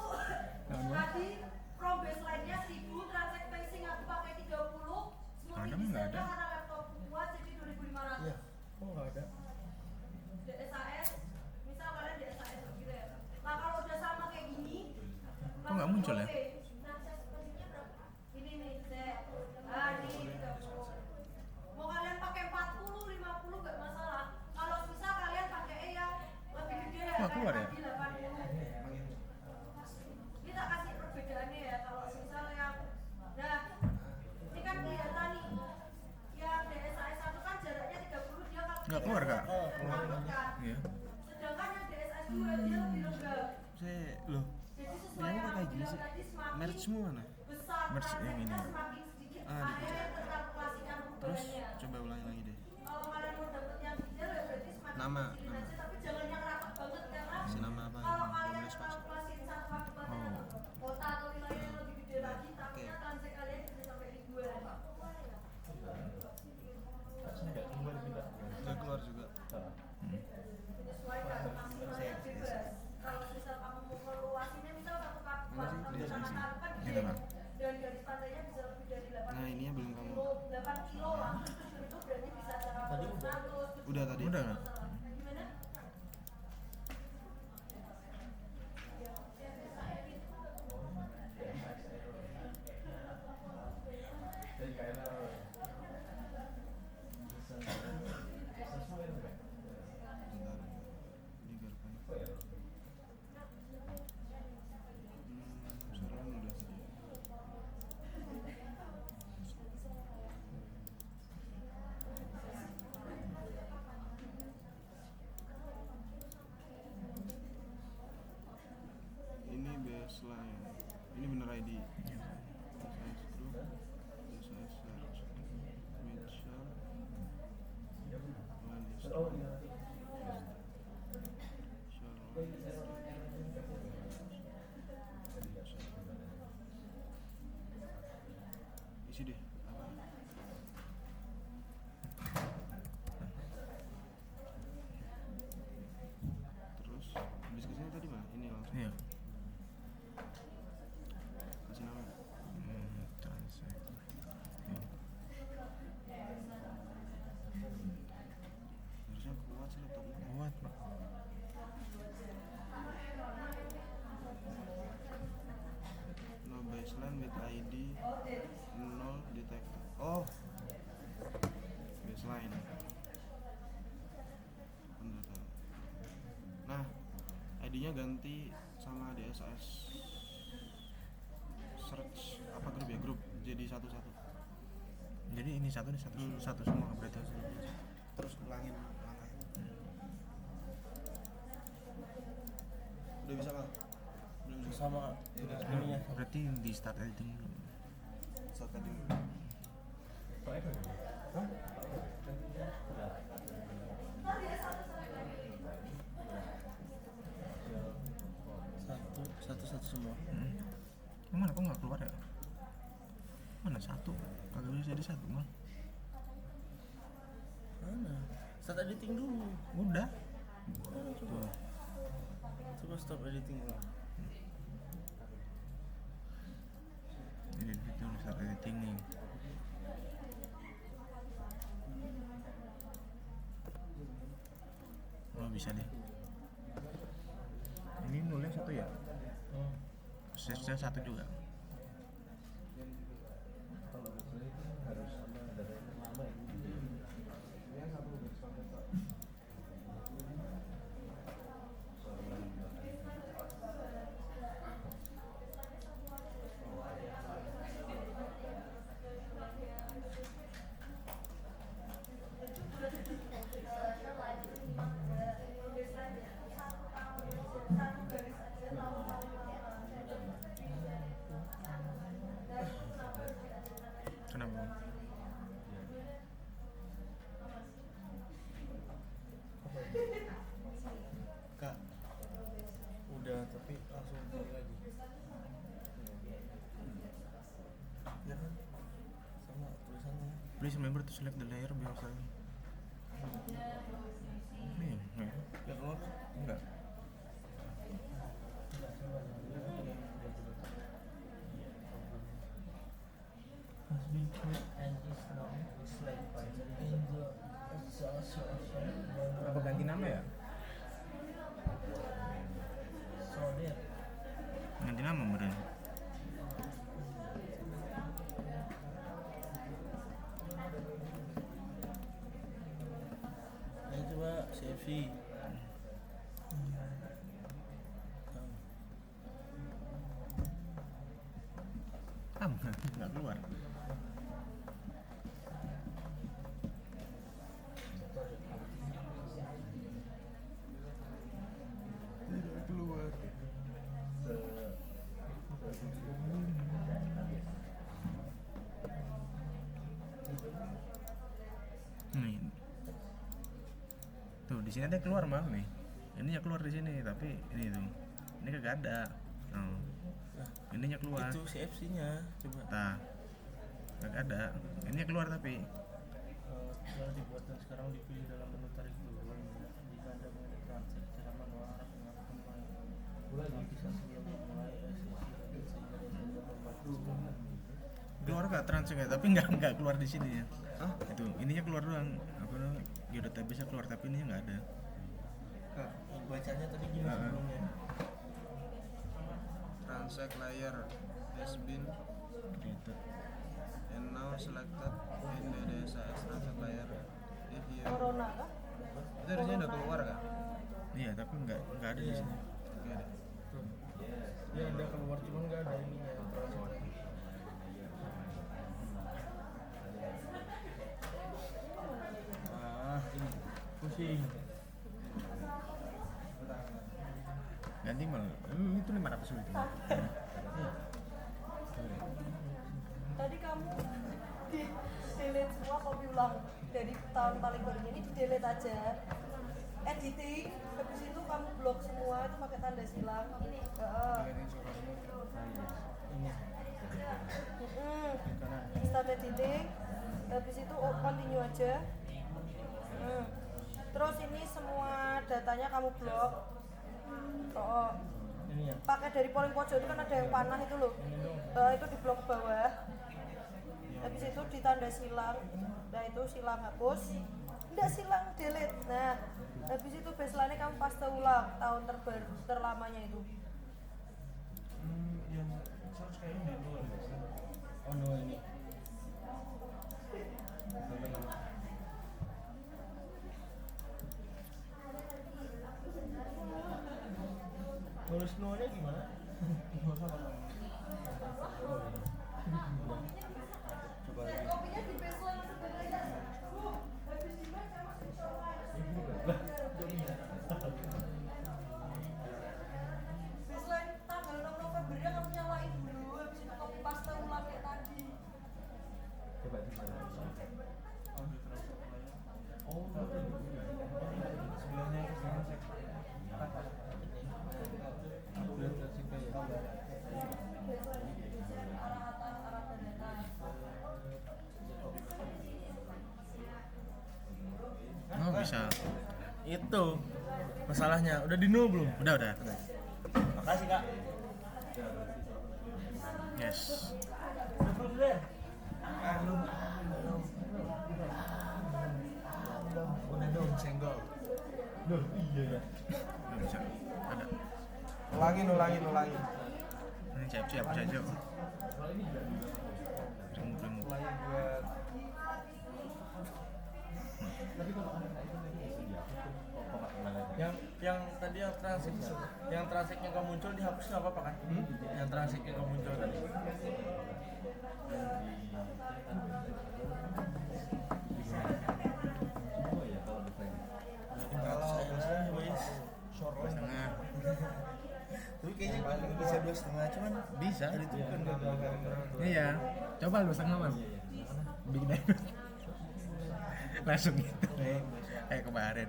tadi from baseline-nya 1000, transact spacing aku pakai 30. Mana Smoothing nggak ada. distance-nya karena laptopku kuat jadi 2500. Iya. Kok nggak ada? DSAS, misal kalian DSAS gitu ya. Nah kalau udah sama kayak gini, Kok nggak muncul ya? oke. Transact spacing-nya berapa? Ini nih, set. Ah, ini 30. Mau kalian pakai 40, 50 nggak masalah. Kalau misal kalian pakai yang lebih gede ya, Wah, keluar ya? tadi 80. Ini tak kasih perbedaannya ya. Kalau misal yang, nah, ini kan kelihatan nih. Yang DSAS 1 kan jaraknya 30, dia kalau Nggak keluar, Kak? Oh, keluar. kan. Iya. Sedangkan yang DSAS 2 dia lebih lenggang. Saya loh. Jadi sesuai Yang yang kok kayak aku gini bilang sih? tadi, semakin Merch semua mana? besar Merch yang ini. transaknya semakin sedikit Ah, akhirnya terkalkulasikan Terus perubahannya. coba ulangi lagi deh. Kalau kalian mau dapet yang detail ya berarti semakin Nama, kecilin nama. aja, tapi jangan yang rapat banget karena Si nama apa? kalau Yang kalian boleh spasi. kalkulasiin satu akibatnya Oh. kota atau wilayah yang lebih Itu Pak. Dan garis pantainya bisa lebih dari 8 Nah, ininya belum kamu. 8 kilo lah. Itu berarti bisa cara Tadi udah. 100. Udah tadi. Udah nggak? Gimana? Jadi kayaknya Bentar. Ini biar kan. Saran udah tadi. Ini baseline. Ini bener ID. Size group, size search, Mitchell, Lannister, isi deh apa? Terus habis kesini tadi mah ini langsung Iya. kasih nama. Transact. Iya. Harusnya kuat sih laptopnya. Kuat Pak. No baseline with ID 0 detected. Oh, baseline. Bentar. Nah, ID-nya ganti sama DSS search apa grup ya, grup jadi satu-satu. Jadi ini satu nih satu Hmm. satu semua berarti. Terus ulangin langkahnya. Udah bisa Kak? Belum bisa. Sama ininya. Berarti di start editing dulu. Saat tadi. Hah? Satu semua. Mana kok nggak keluar ya? Mana satu? Kagak bisa jadi satu mal. Mana? Start editing dulu. Udah. Mana coba? Tuh. Coba stop editing ulang. Ini itu start editing nih. Oh bisa deh. Ini nolnya satu ya? Sesnya satu juga. kalau biasanya itu harus sama dari lama ya. Ini yang satu garis pantai Pak. Kenapa? Kak, udah tapi langsung balik lagi. Ya kan? Sama tulisannya. Please remember to select the layer before nih, nih. Ya keluar kan? Enggak. Has been put and is now displayed in the association. Apa ganti nama ya? So there. Ganti nama beneran. Ayo coba CFC. Nggak keluar. Tidak keluar. Nih. Tuh di sini ada keluar mal nih. Ininya keluar di sini tapi ini tuh. Ini kagak ada. Oh. Ininya keluar. Itu CFC-nya. Coba. Nah. Kagak ada. Ininya keluar tapi. Telah dibuat dan sekarang dipilih dalam menu tarik turun. Jika Anda mengenai transaksi secara manual harus melakukan bisa sebelum memulai sesi sehingga Anda dapat keluar kak transeknya, tapi nggak keluar di sini ya. Hah? Itu ininya keluar doang, apa namanya, geodatabase keluar tapi ininya nggak ada. Kak, Bacanya tadi gini Ah. sebelumnya. transact layer has been Gitu. and now selected in the DSAS transact layer. If you Corona kah? itu harusnya udah keluar kak? Iya, tapi nggak ada di sini. Oke deh. Dia ada keluar cuman nggak ada ininya transaksi. Ini pusing. Ganti malah, itu 500 itu. Tadi kamu di delete semua, copy ulang dari tahun paling baru ini, di delete aja, editing, habis itu kamu blok semua itu pakai tanda silang. Heeh. Ini Start editing, habis itu continue aja. Terus ini semua datanya kamu blok. Oh, ini ya. pakai dari polling pojok itu kan ada yang panah itu loh. Itu di blok bawah. Habis itu ditanda silang. Nah itu silang hapus. Enggak, silang delete. Nah, habis itu baseline kamu paste ulang tahun terbaru terlamanya itu. Yang source kayak ini dulu. Oh no, ini. Nulis no-nya gimana? Coba lagi. Kopinya di baseline sebenarnya. Habis dibaca masuk baseline tanggal 6 November nya kamu nyalain dulu, habis itu copy paste ulang kayak tadi. Coba di mana? Oh, sebelumnya transaksi. Upload transact layer. Arah atas, arah data. Oh bisa. Itu masalahnya. Udah di nol belum? Udah. Makasih kak. Yes. Udah belum deh? Belum. Udah dong senggol. Duh, iya ya. Nggak bisa. Ada. Ulangin. Ini siap saja. Remove. Ulangin buat yang tadi yang transaksi nggak muncul dihapus nggak apa-apa kan? Yang transaksi nggak muncul tadi. kalau Saya boys. Setengah. tapi kayaknya paling bisa 2,5 cuman Bisa. ada itu kan nggak Iya. Coba lu setengah man. Bikin aja. Langsung gitu. Kayak kemarin.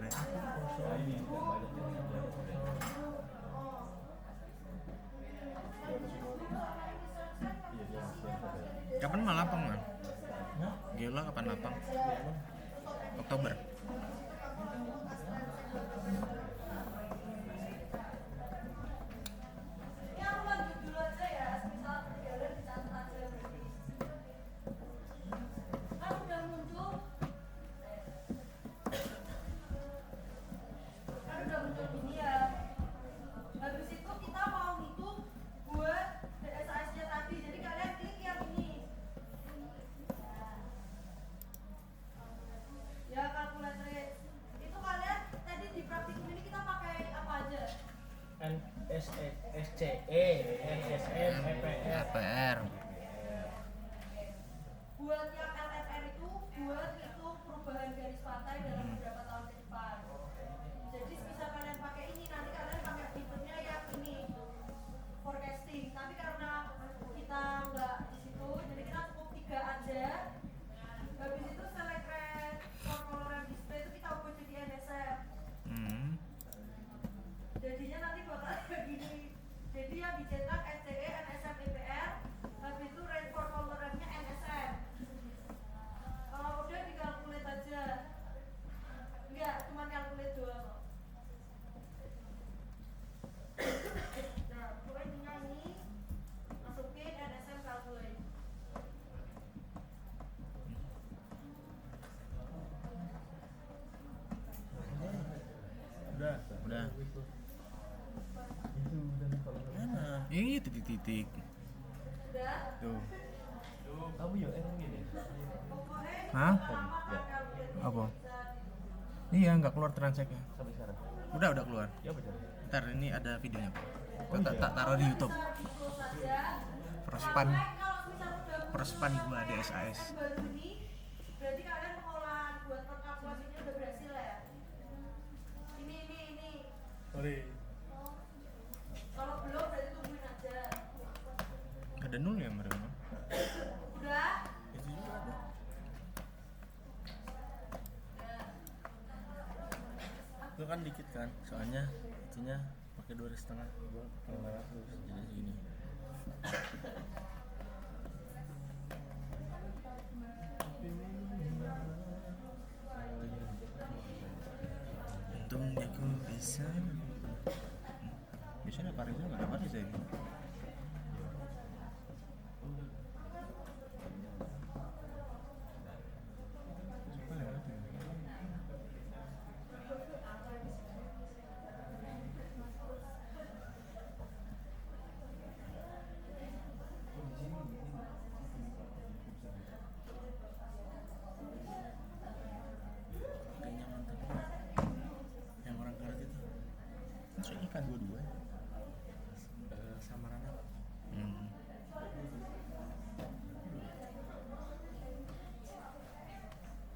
Kapan mau lapang man? Gila kapan lapang? Oktober. Ini aku lanjut dulu aja ya, misal perjalanan dicatat aja berarti. Kan udah muncul. Kan udah muncul gini ya. Habis itu kita mau hitung buat DSAS-nya tadi. Jadi kalian klik yang ini. Ya kalkulator titik. Udah. Tuh. Kamu ya emang gini. Hah? Ya, Apa? Iya, nggak keluar transaksinya. sampai sekarang. Udah keluar. Ya benar. Ntar ini ada videonya. Tak taruh di YouTube. Perspan. Perspan gua DSAS. Baru ini berarti kalian pengolahan buat kalkulasinya udah berhasil ya? Ini. Kalau belum berarti tungguin aja. Ada nol ya mereka. Udah? Itu juga ada. Itu kan dikit kan, soalnya itunya pakai 2,5. Gua pakai 500 jadi segini. Untungnya ku bisa. Biasanya Parisnya nggak ada Paris ya ini. Siapa lewat ya? Kayaknya mantap. Yang orang karet itu Masuk ikan dua-dua. samaran apa? Hmm.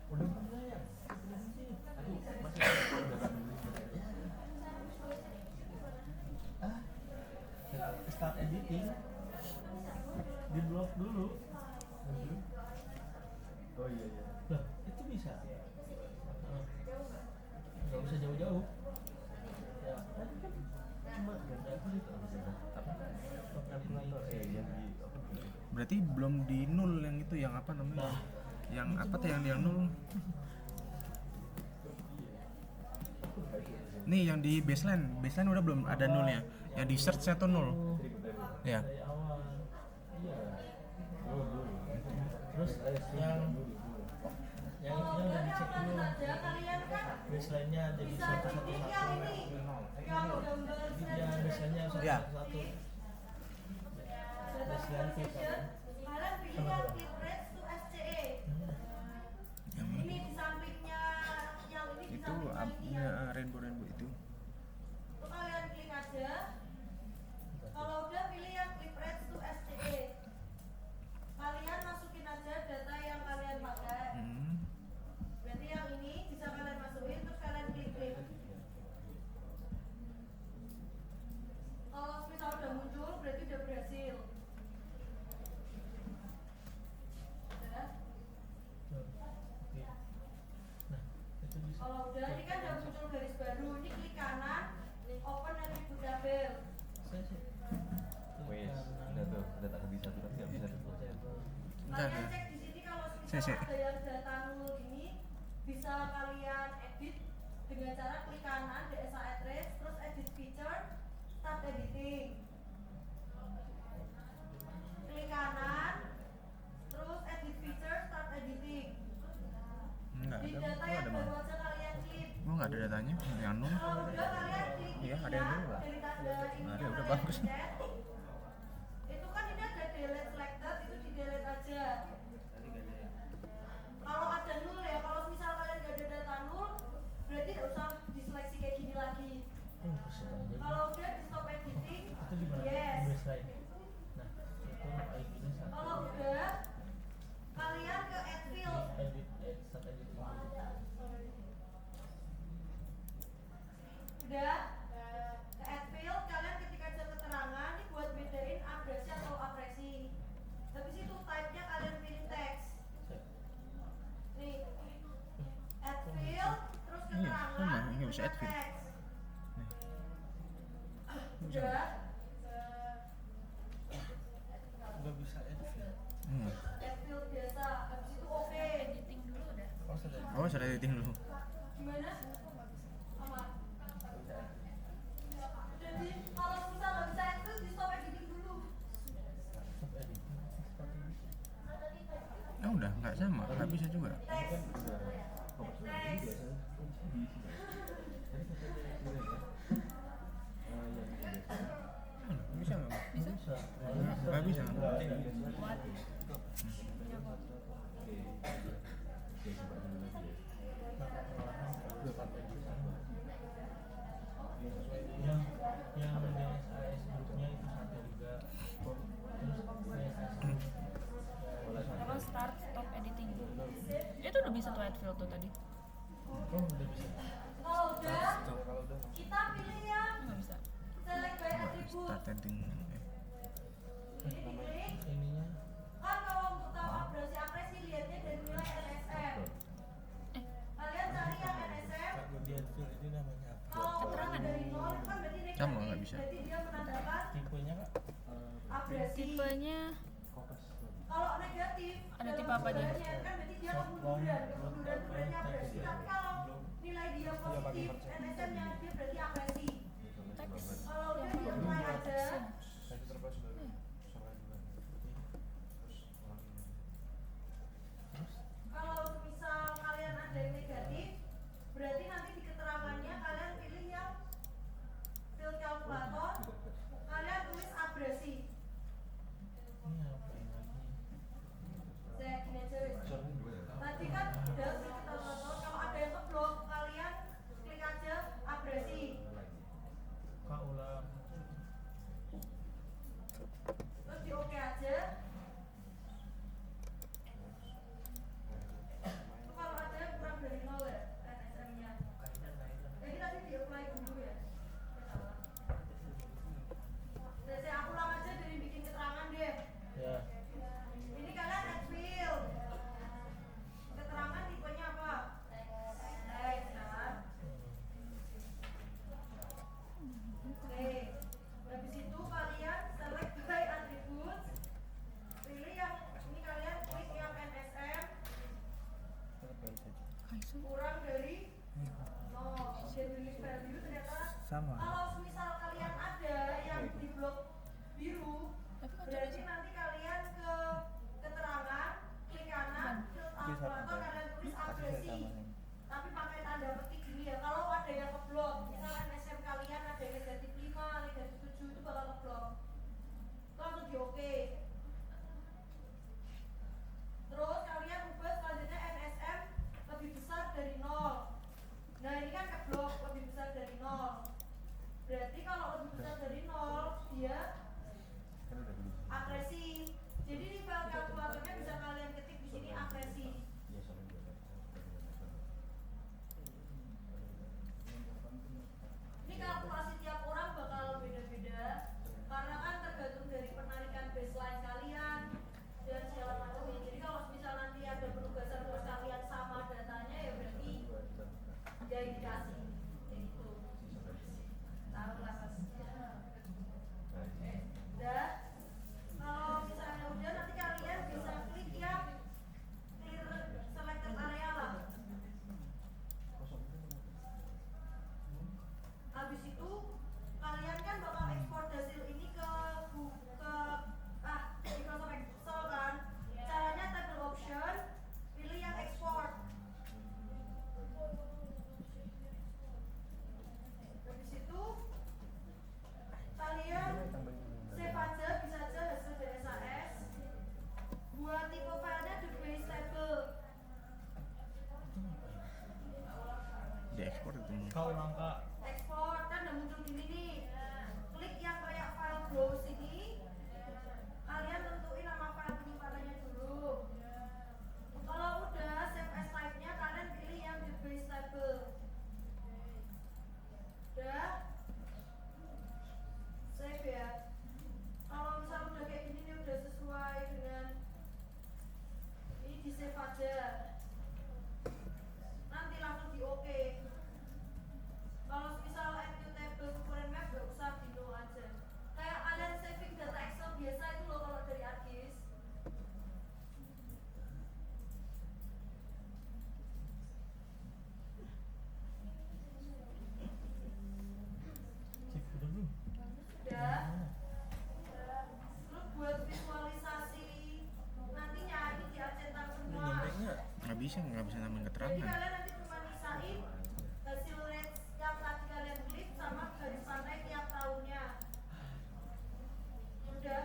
Udah pernah ya? Aduh, masih udah kan dulu. Start editing di blog dulu. Oh iya iya. Lah, itu bisa. Nggak usah jauh-jauh. Ya, Cuma ganti apa sih? Apa? Kalkulator yang di apa? Berarti belum di nol yang itu yang apa namanya? Nah. Yang apa tuh yang nol? Nih yang di baseline udah belum ada nolnya. Yang di search-nya tuh nol. Ya. dari awal. Iya. Oh, dulu. Terus yang itunya udah dicek dulu. Kalian kan Baseline-nya jadi bisa satu satu didik satu. yang ini. Yang gambar Ya, baseline-nya satu Ya. satu satu. Baseline fit kan. Kalian pilih yang clip rates to SCE. Yang Ini di sampingnya yang ini di itu sampingnya ini ya. rainbow itu. Itu kalian klik aja. Kalau udah pilih yang clip rates to SCE. Kalian masukin aja data yang kalian pakai. Hmm. Berarti yang ini bisa kalian masukin terus kalian klik. Kalau misal udah muncul berarti udah berhasil. Udah. Oke. Nah, itu bisa. Kalau udah ini kan udah muncul garis baru. Ini klik kanan, open and reboot tabel. Saya sih. Wes, udah tuh, udah tak bisa tuh, tapi nggak bisa tuh. Entar Kalian ya. cek di sini kalau Sik. misal ada yang data nul ini bisa kalian edit dengan cara klik kanan DSA address terus edit feature start editing. Klik kanan terus edit feature start editing. Enggak Di ada. data Oh, yang ada baru mana? aja kalian klik. Oh, enggak ada datanya. Yang nol. Kalau udah kalian klik Iya, ini ada yang ya, nol lah. dari tanda ini Ada, yang udah kalian bagus. pencet. Itu kan ini ada delete selected, itu di delete aja. Kalau ada nul ya, kalau misal kalian gak ada data nul, berarti gak usah diseleksi kayak gini lagi. Buset aja. Kalau udah di stop editing, Itu di mana? yes. Di baseline. Nah, itu ID-nya satu. Kalau udah, kalian ke add field. Edit, start editing dulu. Udah, ke add field, kalian ketik aja keterangan, ini buat bedain abrasi atau apresi. Habis itu type-nya kalian pilih teks. Nih, add field, terus Iya, keterangan, sama, ini itu bisa add field. teks. Bisa. Udah, Nggak bisa edit. Hmm. add field biasa, habis itu oke. Editing dulu udah. Oh, sudah. Oh, sudah editing dulu. Gimana? Apa? Jadi kalau misal nggak bisa add field, di stop editing dulu. Stop editing. Start editing. Ya udah, nggak sama, nggak bisa juga. Teks. Teks. Bisa nggak? Bisa? bisa. Nggak bisa. What? Punya kok. yang DSAS grupnya itu satu juga, terus DSAS Apa start stop editing? Itu udah bisa tuh add field tuh tadi. udah bisa. Kalau udah, kita pilih yang Nggak bisa. select by attribute. Start ending. Ini dipilih. Ininya Kan kalau untuk tahu apresi lihatnya dari nilai NSM. Kalian cari yang NSM. di Advil ini namanya apa? Kalau Keterangan. dari nol itu kan berarti negatif. Sama, nggak bisa. Berarti dia menandakan Tipenya kak? apresi. Tipenya Kalau negatif, Ada dalam tipe apa aja? sebenarnya kan berarti dia kemunduran. Kemunduran itu berarti apresi. Tapi kalau nilai dia positif, NSM-nya dia berarti apresi. teks. Kalau udah di apply aja, kalau misal kalian ada yang negatif, berarti nanti di keterangannya kalian pilih yang field calculator, kalian tulis abrasi. Ini apa ini lagi? Saya gini aja wes. Tadi kan udah field calculator, kalau ada yang keblok, kalian klik aja abrasi. Kak ulang. Terus di oke aja. Itu kalau ada yang kurang dari 0 ya NSM-nya. Jadi tadi di apply dulu ya. Saya aku ulang aja dari bikin keterangan deh. Ya. Ini kalian add field. Keterangan tipenya apa? Teks kan? Oke. Habis itu kalian select by attributes. Pilih yang ini kalian klik yang NSM kurang dari 0. Jadi value ternyata Sama. kalau misal kalian ada yang di blok biru, Tapi kok berarti tulis nanti kalian ke keterangan, klik kanan, terus kalkulator kalian tulis apresi. Tapi pakai tanda petik gini ya. Kalau ada yang keblok, misal NSM kalian ada yang negatif 5, negatif 7 itu bakal keblok. Itu langsung di oke. Terus kalian ubah selanjutnya NSM lebih besar dari 0. Nah ini kan keblok lebih besar dari 0. Berarti kalau lebih besar dari 0 dia agresi. Jadi di file kalkulatornya bisa kalian ketik di sini agresi. Ini kalkulasi tiap orang bakal beda-beda karena kan tergantung dari penarikan baseline kalian dan segala macamnya. Jadi kalau misal nanti ada penugasan buat kalian sama datanya ya berarti ya indikasi kayak gitu. Tahu lah mas. Udah. Kalau misalnya udah nanti kalian bisa klik yang clear selected area lah. Habis itu kalian kan bakal ekspor hasil ini ke Microsoft Excel kan. Caranya table option, pilih yang export. Habis itu kalian save aja, bisa aja hasil DSAS. Buat tipe filenya the base table. Di ekspor itu. Kak ulang kak. Ekspor kan udah muncul gini nih. Klik yang kayak file browse ini. Kalian tentuin nama file penyimpanannya dulu. Kalau udah save as type-nya kalian pilih yang the base table. Udah save ya. Kalau misal udah kayak gini nih udah sesuai dengan ini di save aja. Nanti langsung di oke. Kalau misal add new table component map gak usah di no aja. Kayak kalian saving data Excel biasa itu loh kalau dari ArcGIS. Cip udah belum? Udah. Terus buat visualisasi nantinya ini diacentang semua. Nggak bisa nambahin Jadi keterangan. kalian nanti cuma nisain hasil range yang tadi kalian klik sama garis pantai tiap tahunnya. Udah.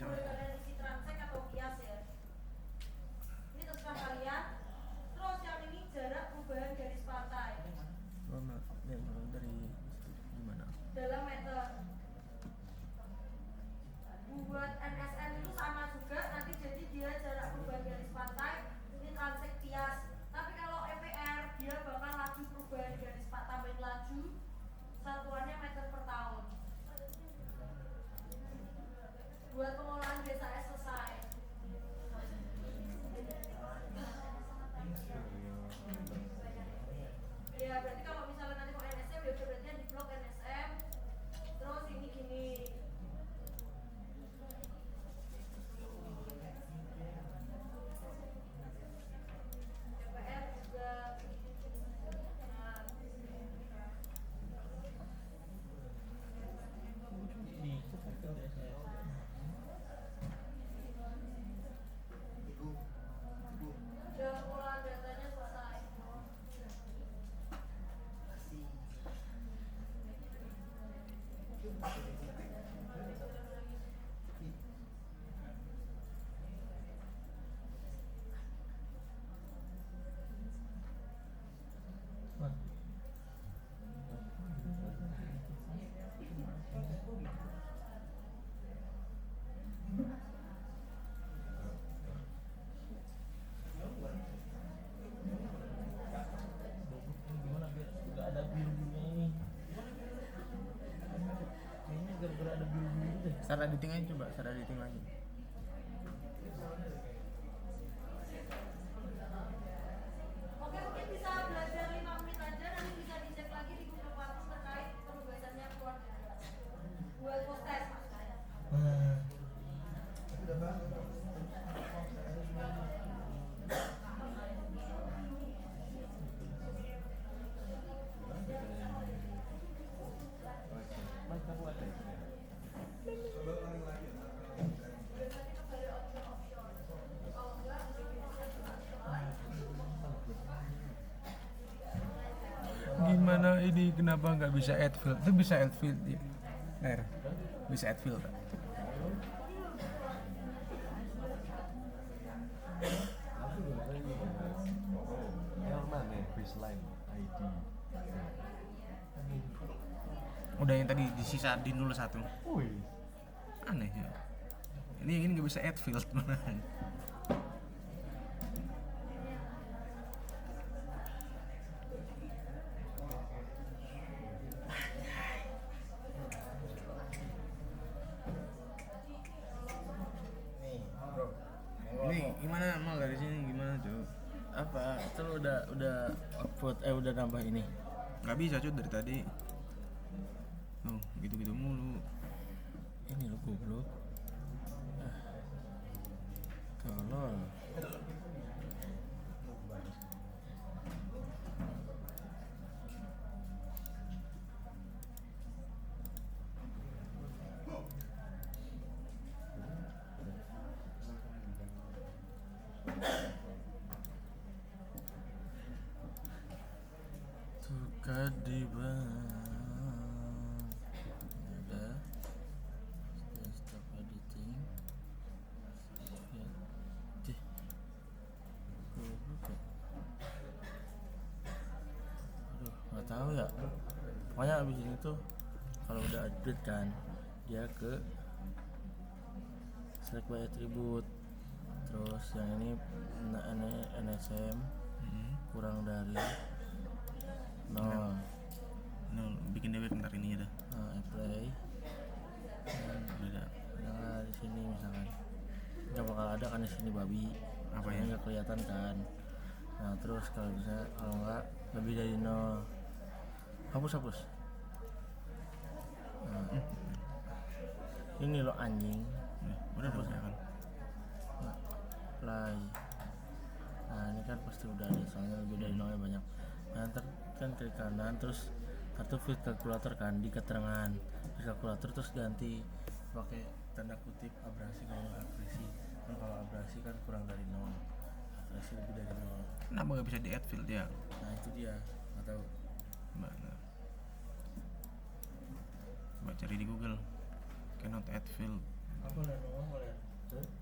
bisa. boleh kalian isi transek atau kias ya. Ini terserah kalian. Terus yang ini jarak perubahan garis pantai dari gimana? dalam meter. Buat NSN itu sama juga, nanti jadi dia jarak perubahan garis pantai ini transek kias. Tapi kalau EPR dia bakal laju perubahan garis pantai, tambahin laju satuannya meter per tahun. Buat pengolahan BSAS selesai. Ya berarti kalau misalnya nanti mau NSM ya berarti yang di blok NSM. Terus ini gini. DPR juga. Nah, Nih, itu kan DSS. udah pengolahan datanya selesai. Wah. Gimana biar nggak ada biru-birunya ini? Kayaknya gara-gara ada biru-biru deh. Start editing aja coba, start editing lagi. Oke, mungkin bisa belajar 5 menit aja, nanti bisa dicek lagi di Google Classroom terkait penugasannya keluarga. Buat post test maksudnya. Nah, Gimana ini kenapa nggak bisa add field? Itu bisa add field ya. Bisa add field. Yang mana baseline ID? Udah yang tadi disisa di 01. Wih, Aneh ya. Ini nggak bisa add field mana? Nih, bro. Ini gimana mal dari sini gimana tuh? Apa? Itu lu udah upload udah nambah ini. Nggak bisa cuy dari tadi. Oh gitu-gitu mulu. Ini lo goblok. Tolol. Suka di ada stop editing. Dih. Goblok ya. Aduh, nggak tahu ya. Pokoknya abis ini tuh kalau udah update kan dia ke select by attribute. Terus yang ini NSM kurang dari 0. Nah, bikin DW bentar ini ya dah. Apply. Udah. Nah, di sini misalkan nggak bakal ada kan di sini babi. Apa Soalnya ya? nggak kelihatan kan. Nah terus kalau bisa kalau nggak lebih dari 0 hapus. Nah, ini lo anjing. Udah udah kan. Nah, play. Nah ini kan pasti udah ada soalnya lebih dari 0 banyak. Nah ntar kan klik kanan terus kartu fit kalkulator kan di keterangan di kalkulator terus ganti pakai tanda kutip abrasi kalau nggak abrasi kan kalau abrasi kan kurang dari 0 abrasi lebih dari 0. Kenapa nggak bisa di add field ya? Nah itu dia nggak tahu. Mana? Coba cari di Google. Cannot add field Apa ler? Ngomong apa ler? Hah?